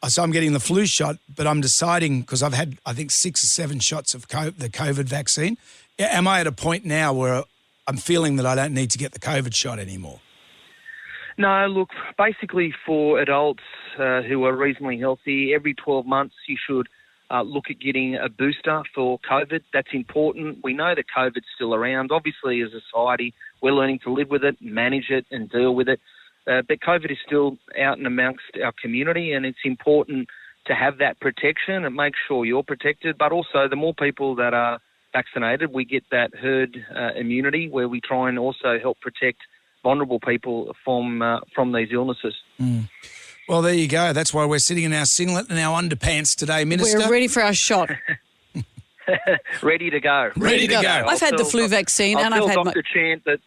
so I'm getting the flu shot, but I'm deciding, because I've had, I think, 6 or 7 shots of the COVID vaccine. Am I at a point now where I'm feeling that I don't need to get the COVID shot anymore? No, look, basically for adults who are reasonably healthy, every 12 months you should look at getting a booster for COVID. That's important. We know that COVID's still around. Obviously, as a society, we're learning to live with it, manage it and deal with it. But COVID is still out and amongst our community, and it's important to have that protection and make sure you're protected. But also, the more people that are vaccinated, we get that herd immunity where we try and also help protect vulnerable people from these illnesses. Well, there you go. That's why we're sitting in our singlet and our underpants today, Minister. We're ready for our shot. Ready to go. Ready to go. I've had the flu vaccine and I've had Dr. Chant that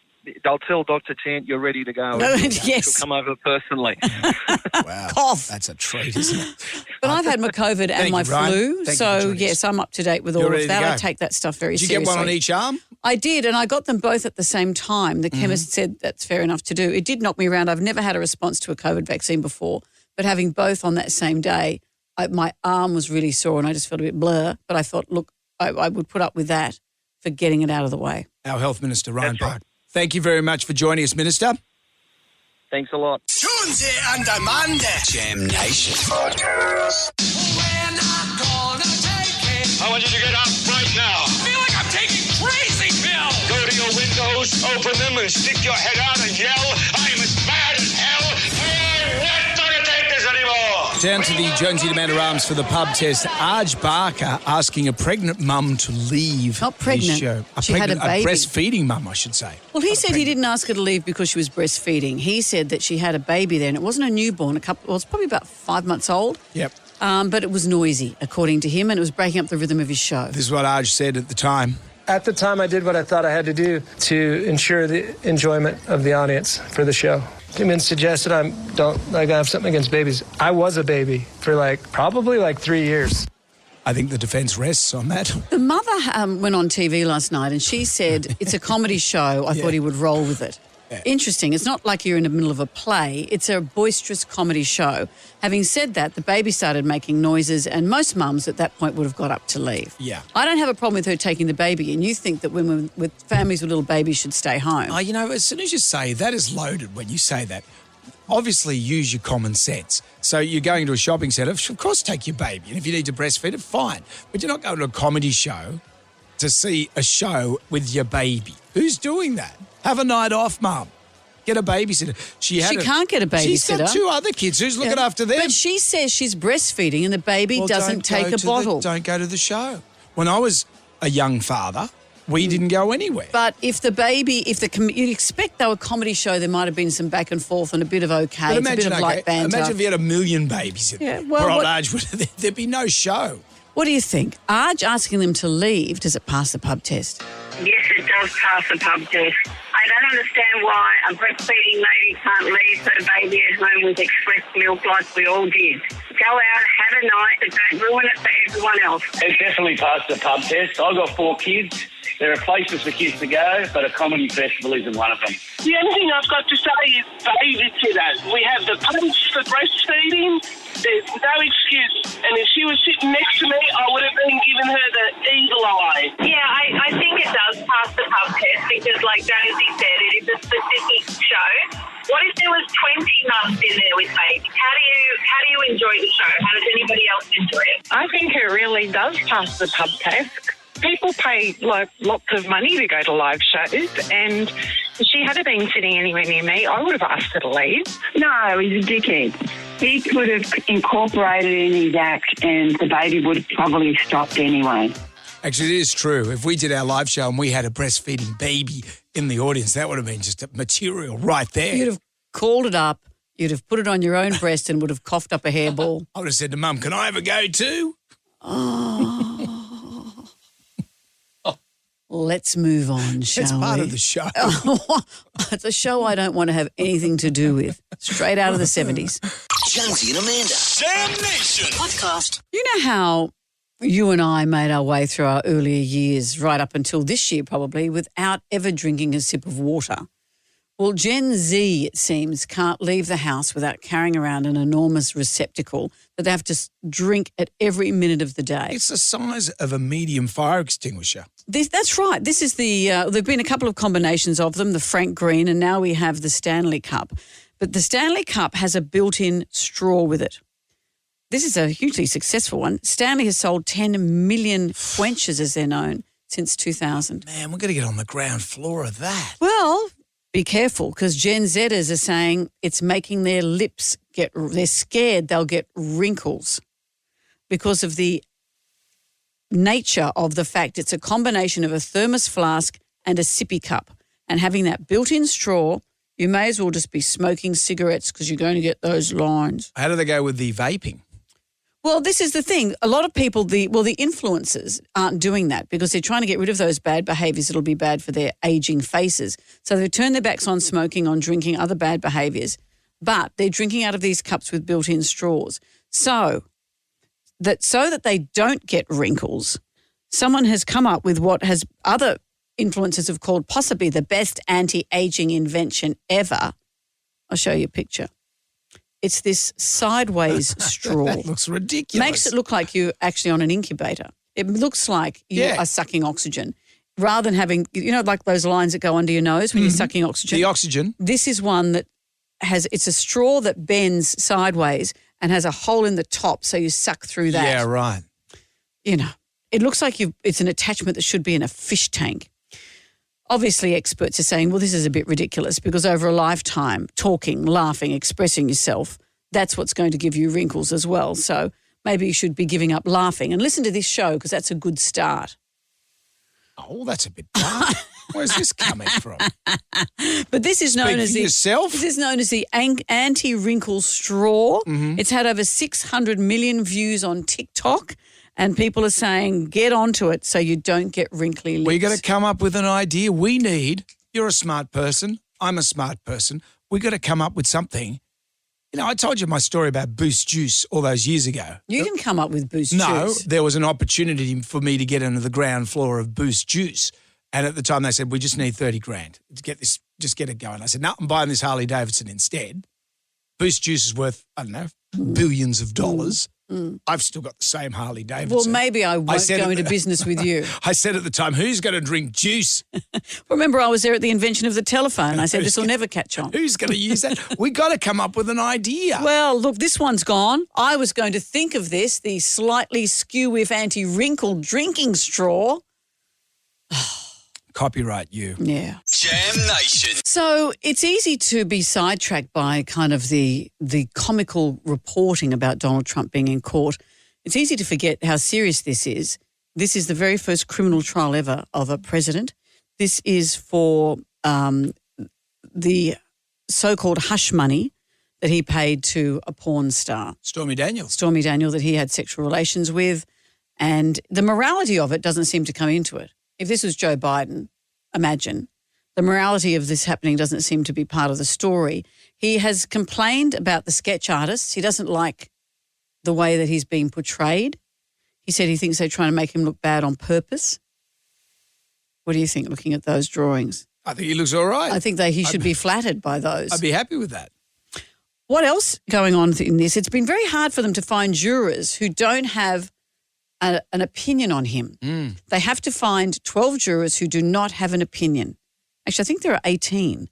I'll tell Dr. Chant you're ready to go. Yes. She'll come over personally. Wow. Cough. That's a treat, isn't it? But I've had my COVID and my flu, so yes, I'm up to date with all of that. I take that stuff very seriously. Did you get one on each arm? I did, and I got them both at the same time. The chemist said that's fair enough to do. It did knock me around. I've never had a response to a COVID vaccine before, but having both on that same day, my arm was really sore and I just felt a bit blur. But I thought, look, I would put up with that for getting it out of the way. Our Health Minister, Ryan Park. Thank you very much for joining us, Minister. Thanks a lot. Jonesy and Amanda. Jam Nation Podcast. We're not gonna take it. I want you to get up right now. I feel like I'm taking crazy pills. Go to your windows, open them, and stick your head out and yell, "I'm as mad as hell. I'm not gonna take this anymore." Down to the Jonesy and Amanda Arms for the pub test. Arj Barker asking a pregnant mum to leave. Not pregnant. His show. She had a baby. A breastfeeding mum, I should say. Well, he said he didn't ask her to leave because she was breastfeeding. He said that she had a baby there, and it wasn't a newborn. It's probably about 5 months old. Yep. But it was noisy, according to him, and it was breaking up the rhythm of his show. This is what Arj said at the time. At the time, I did what I thought I had to do to ensure the enjoyment of the audience for the show. Didn't mean to suggest that I have something against babies. I was a baby for probably 3 years. I think the defence rests on that. The mother went on TV last night and she said, it's a comedy show. I thought he would roll with it. Yeah. Interesting. It's not like you're in the middle of a play. It's a boisterous comedy show. Having said that, the baby started making noises and most mums at that point would have got up to leave. Yeah. I don't have a problem with her taking the baby, and you think that women with families with little babies should stay home. Oh, as soon as you say that is loaded when you say that. Obviously, use your common sense. So you're going to a shopping centre, of course take your baby. And if you need to breastfeed it, fine. But you're not going to a comedy show to see a show with your baby. Who's doing that? Have a night off, Mum. Get a babysitter. She can't get a babysitter. She's got 2 other kids. Who's looking after them? But she says she's breastfeeding and the baby doesn't take a bottle. Don't go to the show. When I was a young father, we didn't go anywhere. But if the baby, you'd expect though a comedy show, there might have been some back and forth and a bit of okay, it's a bit of light banter. Imagine if you had 1 million babies in there. Well, poor old Arj, there'd be no show. What do you think? Arj asking them to leave, does it pass the pub test? Yes, it does pass the pub test. I don't understand why a breastfeeding lady can't leave her baby at home with express milk like we all did. Go out, have a night, but don't ruin it for everyone else. It definitely passed the pub test. I've got 4 kids. There are places for kids to go, but a comedy festival isn't one of them. The only thing I've got to say is babysitter. We have the punch for breastfeeding. There's no excuse. And if she was sitting next to me, I would have been giving her the evil eye. Yeah, I think it does pass the pub test because, like Jonesy said, it is a specific show. What if there was 20 mums in there with babies? How do you enjoy the show? How does anybody else enjoy it? I think it really does pass the pub test. People pay lots of money to go to live shows, and if she had been sitting anywhere near me, I would have asked her to leave. No, he's a dickhead. He could have incorporated it in his act and the baby would have probably stopped anyway. Actually, it is true. If we did our live show and we had a breastfeeding baby in the audience, that would have been just material right there. You'd have called it up, you'd have put it on your own breast and would have coughed up a hairball. I would have said to Mum, can I have a go too? Oh. Let's move on, shall we? It's part of the show. It's a show I don't want to have anything to do with. Straight out of the 70s. Jonesy and Amanda. Jam Nation. Podcast. You know how you and I made our way through our earlier years, right up until this year probably, without ever drinking a sip of water? Well, Gen Z, it seems, can't leave the house without carrying around an enormous receptacle that they have to drink at every minute of the day. It's the size of a medium fire extinguisher. That's right. This is there've been a couple of combinations of them, the Frank Green, and now we have the Stanley Cup. But the Stanley Cup has a built-in straw with it. This is a hugely successful one. Stanley has sold 10 million quenches, as they're known, since 2000. Man, we're going to get on the ground floor of that. Well, be careful, because Gen Zers are saying it's making their lips they're scared they'll get wrinkles because of the nature of the fact it's a combination of a thermos flask and a sippy cup. And having that built-in straw, you may as well just be smoking cigarettes because you're going to get those lines. How do they go with the vaping? Well, this is the thing. A lot of people, the influencers aren't doing that because they're trying to get rid of those bad behaviours that'll be bad for their ageing faces. So they turn their backs on smoking, on drinking, other bad behaviours, but they're drinking out of these cups with built-in straws. So that they don't get wrinkles, someone has come up with what has other influencers have called possibly the best anti-aging invention ever. I'll show you a picture. It's this sideways straw. That looks ridiculous. Makes it look like you're actually on an incubator. It looks like you are sucking oxygen rather than having, like those lines that go under your nose when you're sucking oxygen. The oxygen. This is one that it's a straw that bends sideways and has a hole in the top so you suck through that. Yeah, right. It looks like it's an attachment that should be in a fish tank. Obviously, experts are saying, well, this is a bit ridiculous because over a lifetime, talking, laughing, expressing yourself, that's what's going to give you wrinkles as well. So maybe you should be giving up laughing and listen to this show because that's a good start. Oh, that's a bit dark. Where's this coming from? But this is known as the anti-wrinkle straw. Mm-hmm. It's had over 600 million views on TikTok. And people are saying, get onto it so you don't get wrinkly lips. We got to come up with an idea. You're a smart person. I'm a smart person. We got to come up with something. You know, I told you my story about Boost Juice all those years ago. You didn't come up with Boost Juice. No, Juice. there was an opportunity for me to get into the ground floor of Boost Juice. And at the time they said, we just need 30 grand to get this, just get it going. I said, no, I'm buying this Harley Davidson instead. Boost Juice is worth, I don't know, billions of dollars. I've still got the same Harley Davidson. Well, maybe I won't go into business with you. I said at the time, who's going to drink juice? Remember, I was there at the invention of the telephone. I said, this will never catch on. Who's going to use that? We got to come up with an idea. Well, look, this one's gone. I was going to think of this, the slightly skew if anti-wrinkle drinking straw. Copyright you. Yeah. Jam Nation. So it's easy to be sidetracked by kind of the comical reporting about Donald Trump being in court. It's easy to forget how serious this is. This is the very first criminal trial ever of a president. This is for the so-called hush money that he paid to a porn star. Stormy Daniels. Stormy Daniels, that he had sexual relations with. And the morality of it doesn't seem to come into it. If this was Joe Biden, imagine, the morality of this happening doesn't seem to be part of the story. He has complained about the sketch artists. He doesn't like the way that he's being portrayed. He said he thinks they're trying to make him look bad on purpose. What do you think, looking at those drawings? I think he looks all right. I think he should be flattered by those. I'd be happy with that. What else going on in this? It's been very hard for them to find jurors who don't have an opinion on him. They have to find 12 jurors who do not have an opinion. Actually, I think there are 18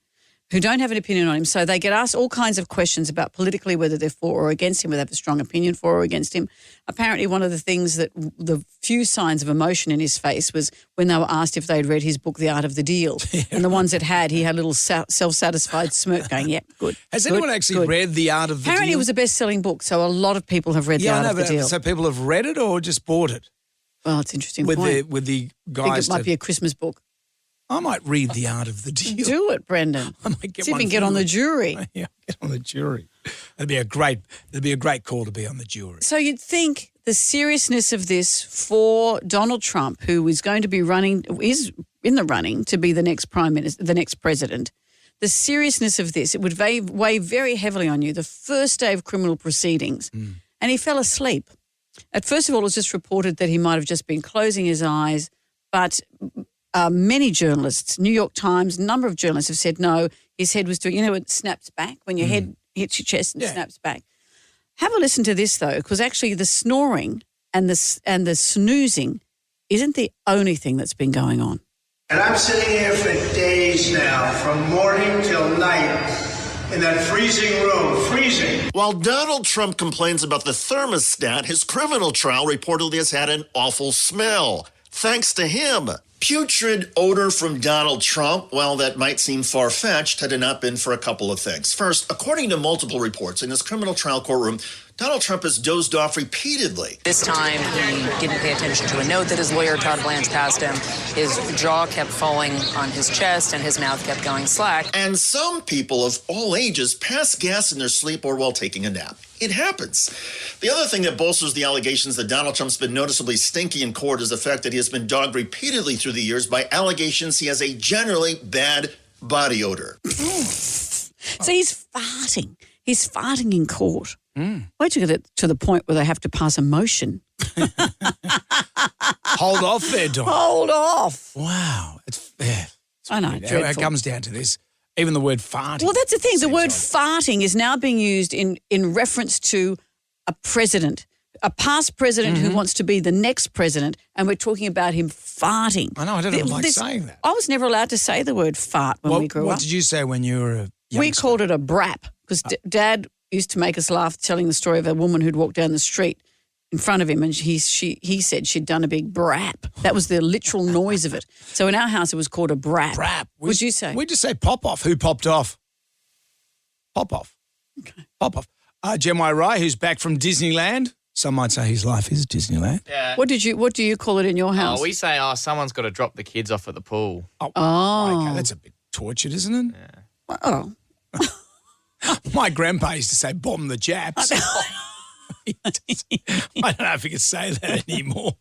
who don't have an opinion on him. So they get asked all kinds of questions about politically whether they're for or against him, whether they have a strong opinion for or against him. Apparently, one of the things that the few signs of emotion in his face was when they were asked if they'd read his book, The Art of the Deal. And the ones that had, he had a little self-satisfied smirk going, yep, good. Has anyone actually read The Art of the Deal? Apparently it was a best-selling book, so a lot of people have read The Art of the Deal. So people have read it or just bought it? Well, it's an interesting with point. With the guys. I think it might be a Christmas book. I might read The Art of the Deal. Do it, Brendan. I might get See if you can get on the jury. Yeah, get on the jury. It'd be a great call to be on the jury. So you'd think the seriousness of this for Donald Trump, who is going to be is in the running to be the next prime minister, the next president, the seriousness of this, it would weigh very heavily on you. The first day of criminal proceedings, and he fell asleep. At first of all, it was just reported that he might have just been closing his eyes, but many journalists, New York Times, a number of journalists have said no, his head was doing, it snaps back when your head hits your chest and snaps back. Have a listen to this, though, because actually the snoring and the snoozing isn't the only thing that's been going on. And I'm sitting here for days now, from morning till night, in that freezing room, freezing. While Donald Trump complains about the thermostat, his criminal trial reportedly has had an awful smell. Thanks to him. Putrid odor from Donald Trump, well, that might seem far-fetched had it not been for a couple of things. First, according to multiple reports, in his criminal trial courtroom, Donald Trump has dozed off repeatedly. This time, he didn't pay attention to a note that his lawyer, Todd Blanche, passed him. His jaw kept falling on his chest, and his mouth kept going slack. And some people of all ages pass gas in their sleep or while taking a nap. It happens. The other thing that bolsters the allegations that Donald Trump's been noticeably stinky in court is the fact that he has been dogged repeatedly through the years by allegations he has a generally bad body odor. So he's farting. He's farting in court. Wait till you get it to the point where they have to pass a motion. Hold off there, Don. Hold off. Wow. I know, dreadful. It comes down to this. Even the word farting. Well, that's the thing. The word farting is now being used in reference to a president, a past president who wants to be the next president, and we're talking about him farting. I know. I don't like saying that. I was never allowed to say the word fart when we grew up. What did you say when you were a youngster? We called it a brap because Dad used to make us laugh telling the story of a woman who'd walked down the street in front of him and he said she'd done a big brap. That was the literal noise of it. So in our house it was called a brap. Brap. What'd you say? We just say pop off. Who popped off? Pop off. Okay. Pop off. Jemai Rai, who's back from Disneyland. Some might say his life is Disneyland. Yeah. What do you call it in your house? Oh, we say, someone's got to drop the kids off at the pool. Oh. Okay, that's a bit tortured, isn't it? Yeah. Oh. My grandpa used to say bomb the Japs. I don't know if we can say that anymore.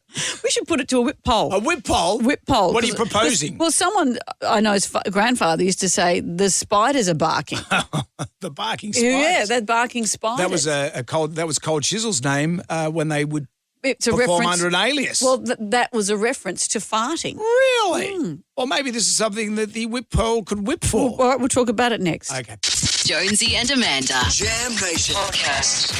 We should put it to a whip poll. A whip poll? Whip poll. What are you proposing? Well, someone I know's grandfather used to say the spiders are barking. The barking spiders. Yeah, they're barking spiders. That was Cold Chisel's name when they would it's a perform reference, under an alias. Well, that was a reference to farting. Really? Or maybe this is something that the whip poll could whip for. All right, we'll talk about it next. Okay. Jonesy and Amanda. Jam Nation Podcast.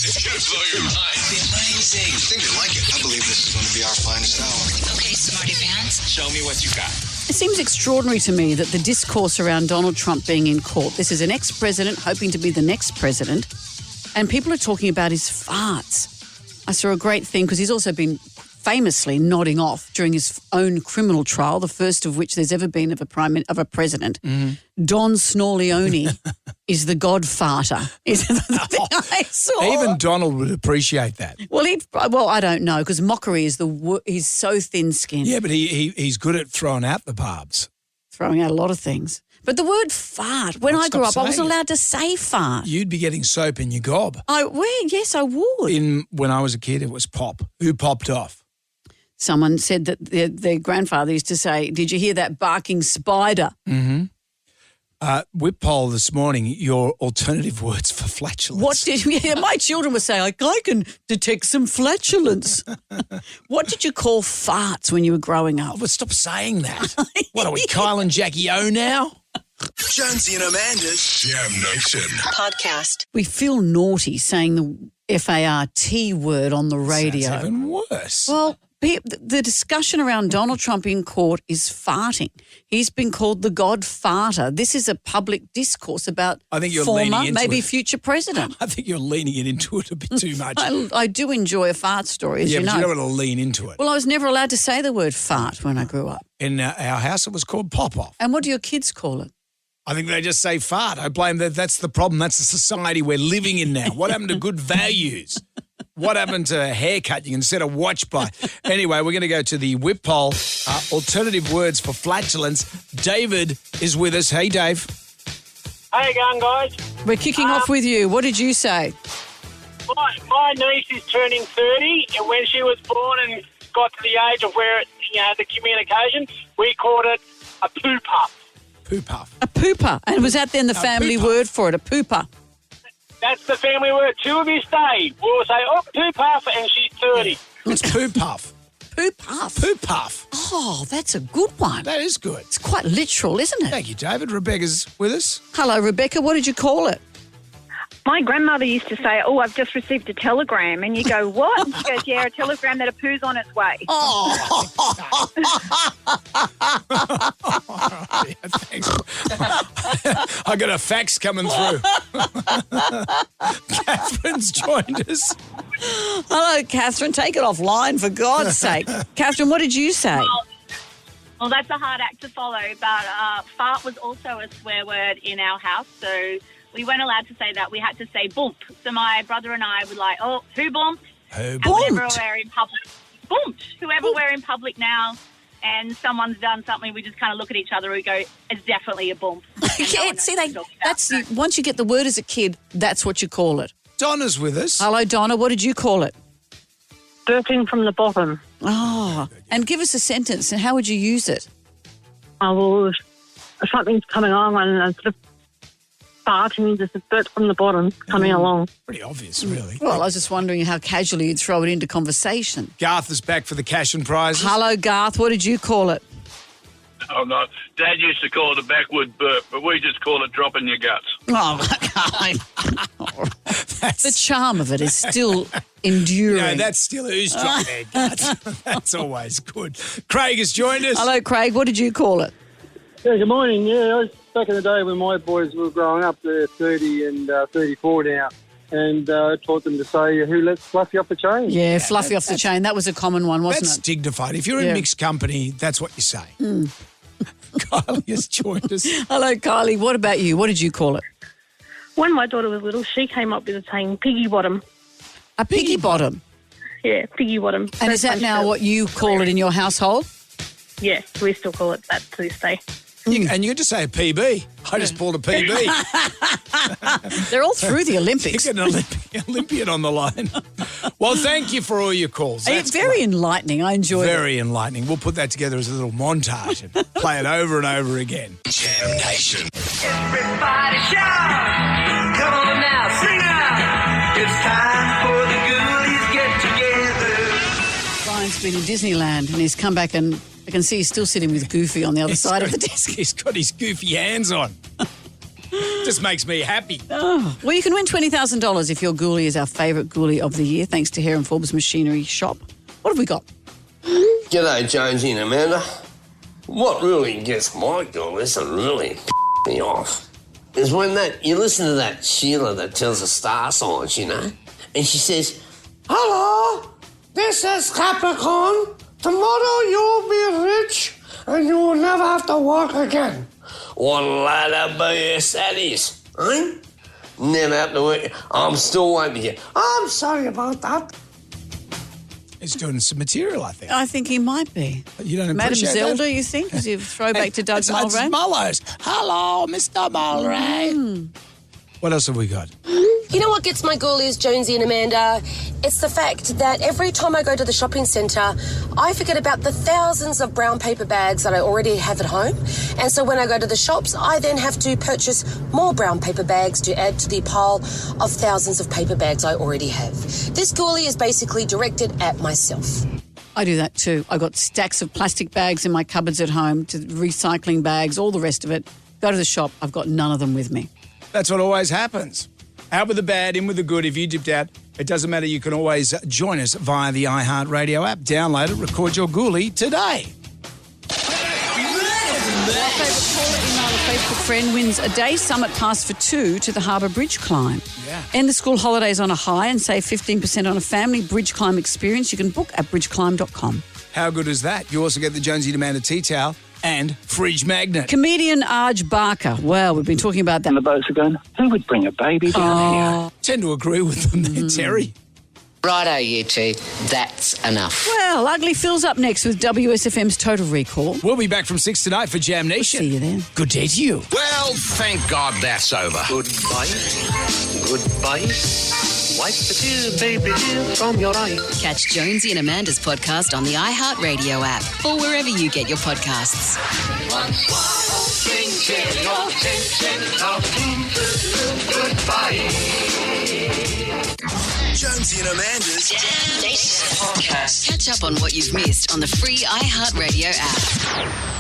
It's going to blow your mind. Amazing. I think they like it. I believe this is going to be our finest hour. Okay, smarty pants. Show me what you got. It seems extraordinary to me that the discourse around Donald Trump being in court, this is an ex-president hoping to be the next president, and people are talking about his farts. I saw a great thing because he's also been famously nodding off during his own criminal trial, the first of which there's ever been of a president. Don Snorleone is the godfarter. Is the thing I saw. Even Donald would appreciate that. Well, I don't know because mockery is he's so thin-skinned. Yeah, but he's good at throwing out the barbs. Throwing out a lot of things. But the word fart, when I grew up, I wasn't allowed to say fart. You'd be getting soap in your gob. Yes, I would. When I was a kid, it was pop. Who popped off? Someone said that their grandfather used to say, "Did you hear that barking spider?" Mm-hmm. Whip poll this morning, your alternative words for flatulence. My children were saying, I can detect some flatulence. What did you call farts when you were growing up? Oh, but stop saying that. What are we, Kyle and Jackie O now? Jonesy and Amanda's Jam Nation Podcast. We feel naughty saying the FART word on the radio. Sounds even worse. Well, the discussion around Donald Trump in court is farting. He's been called the godfarter. This is a public discourse about former, maybe future president. I think you're leaning it into it a bit too much. I do enjoy a fart story, as you know. Yeah, but you don't want to lean into it. Well, I was never allowed to say the word fart when I grew up. In our house, it was called pop-off. And what do your kids call it? I think they just say fart. I blame that. That's the problem. That's the society we're living in now. What happened to good values? What happened to haircut you can set a watch by? Anyway, we're going to go to the whip poll. Alternative words for flatulence. David is with us. Hey, Dave. How you going, guys? We're kicking off with you. What did you say? My niece is turning 30, and when she was born and got to the age of where, the communication, we called it a poo puff. Poo puff. A pooper. And was that then the family word for it, a pooper? That's the family word to this day. We'll say, poo puff, and she's 30. It's poo puff. Poo puff? Poo puff. Oh, that's a good one. That is good. It's quite literal, isn't it? Thank you, David. Rebecca's with us. Hello, Rebecca. What did you call it? My grandmother used to say, I've just received a telegram. And you go, what? And she goes, yeah, a telegram that a poo's on its way. Oh. Yeah, thanks. I got a fax coming through. Catherine's joined us. Hello, Catherine. Take it offline, for God's sake. Catherine, what did you say? Well, that's a hard act to follow, but fart was also a swear word in our house, so we weren't allowed to say that. We had to say bump. So my brother and I were like, who bumped? Who bumped? Whenever we're in public, bumped. Whoever we're in public now and someone's done something, we just kind of look at each other and go, it's definitely a bump. Once you get the word as a kid, that's what you call it. Donna's with us. Hello, Donna. What did you call it? Burping from the bottom. Oh, and give us a sentence, and how would you use it? Well, something's coming along and sort of farting, just a burp from the bottom coming along. Pretty obvious, really. Well, I was just wondering how casually you'd throw it into conversation. Garth is back for the cash and prizes. Hello, Garth. What did you call it? Oh, no. Dad used to call it a backward burp, but we just call it dropping your guts. Oh, the charm of it is still enduring. No, that's still who's dropping their guts. That's always good. Craig has joined us. Hello, Craig. What did you call it? Yeah, good morning. Yeah, I was back in the day when my boys were growing up. They're 30 and 34 now. And taught them to say, who lets Fluffy off the chain? Yeah, Fluffy off the chain. That was a common one, wasn't That's it? dignified. If you're in mixed company, that's what you say. Kylie has joined us. Hello, Kylie. What about you? What did you call it? When my daughter was little, she came up with a saying, piggy bottom. A piggy bottom? Yeah, piggy bottom. And is that now what you call it in your household? Yeah, we still call it that to this day. And you could just say a PB. I just pulled a PB. They're all through the Olympics. You get an Olympian on the line. Well, thank you for all your calls. It's very enlightening. I enjoy it. Very enlightening. We'll put that together as a little montage and play it over and over again. Jam Nation. Everybody shout! Come on now, sing out! It's time for the Ghoulies get together. Brian's been in Disneyland and he's come back and I can see he's still sitting with Goofy on the other side of the desk. He's got his goofy hands on. Just makes me happy. Oh, well, you can win $20,000 if your ghoulie is our favourite ghoulie of the year, thanks to Hare & Forbes Machinery Shop. What have we got? G'day, Jonesy and Amanda. What really gets my ghoulies and really me off is when you listen to that Sheila that tells the star signs, and she says, "Hello, this is Capricorn. Tomorrow you'll be rich and you will never have to work again." What'll that be, saddies? Never have to work. I'm still waiting to get. I'm sorry about that. He's doing some material, I think. I think he might be. You don't Madam appreciate Zelda, that? you think? Is it a throwback to Doug It's Mulray? Mullows. Hello, Mr. Mulray. What else have we got? You know what gets my ghoulies, Jonesy and Amanda? It's the fact that every time I go to the shopping centre, I forget about the thousands of brown paper bags that I already have at home. And so when I go to the shops, I then have to purchase more brown paper bags to add to the pile of thousands of paper bags I already have. This ghoulie is basically directed at myself. I do that too. I've got stacks of plastic bags in my cupboards at home, to recycling bags, all the rest of it. Go to the shop, I've got none of them with me. That's what always happens. Out with the bad, in with the good. If you dipped out, it doesn't matter. You can always join us via the iHeartRadio app. Download it, record your ghoulie today. Our favourite caller, email a Facebook friend, wins a day summit pass for two to the Harbour Bridge climb. Yeah. End the school holidays on a high and save 15% on a family bridge climb experience. You can book at bridgeclimb.com. How good is that? You also get the Jonesy and Amanda tea towel and fridge magnet. Comedian Arj Barker. Well, we've been talking about that. And the boats are going, who would bring a baby down here? Tend to agree with them there, Terry. Righto, you two. That's enough. Well, Ugly Phil's up next with WSFM's Total Recall. We'll be back from 6 tonight for Jam Nation. See you then. Good day to you. Well, thank God that's over. Goodbye. Goodbye. Wipe the tears, baby, dear, from your eye. Catch Jonesy and Amanda's podcast on the iHeartRadio app or wherever you get your podcasts. Jonesy and Amanda's Jam Nation podcast. Catch up on what you've missed on the free iHeartRadio app.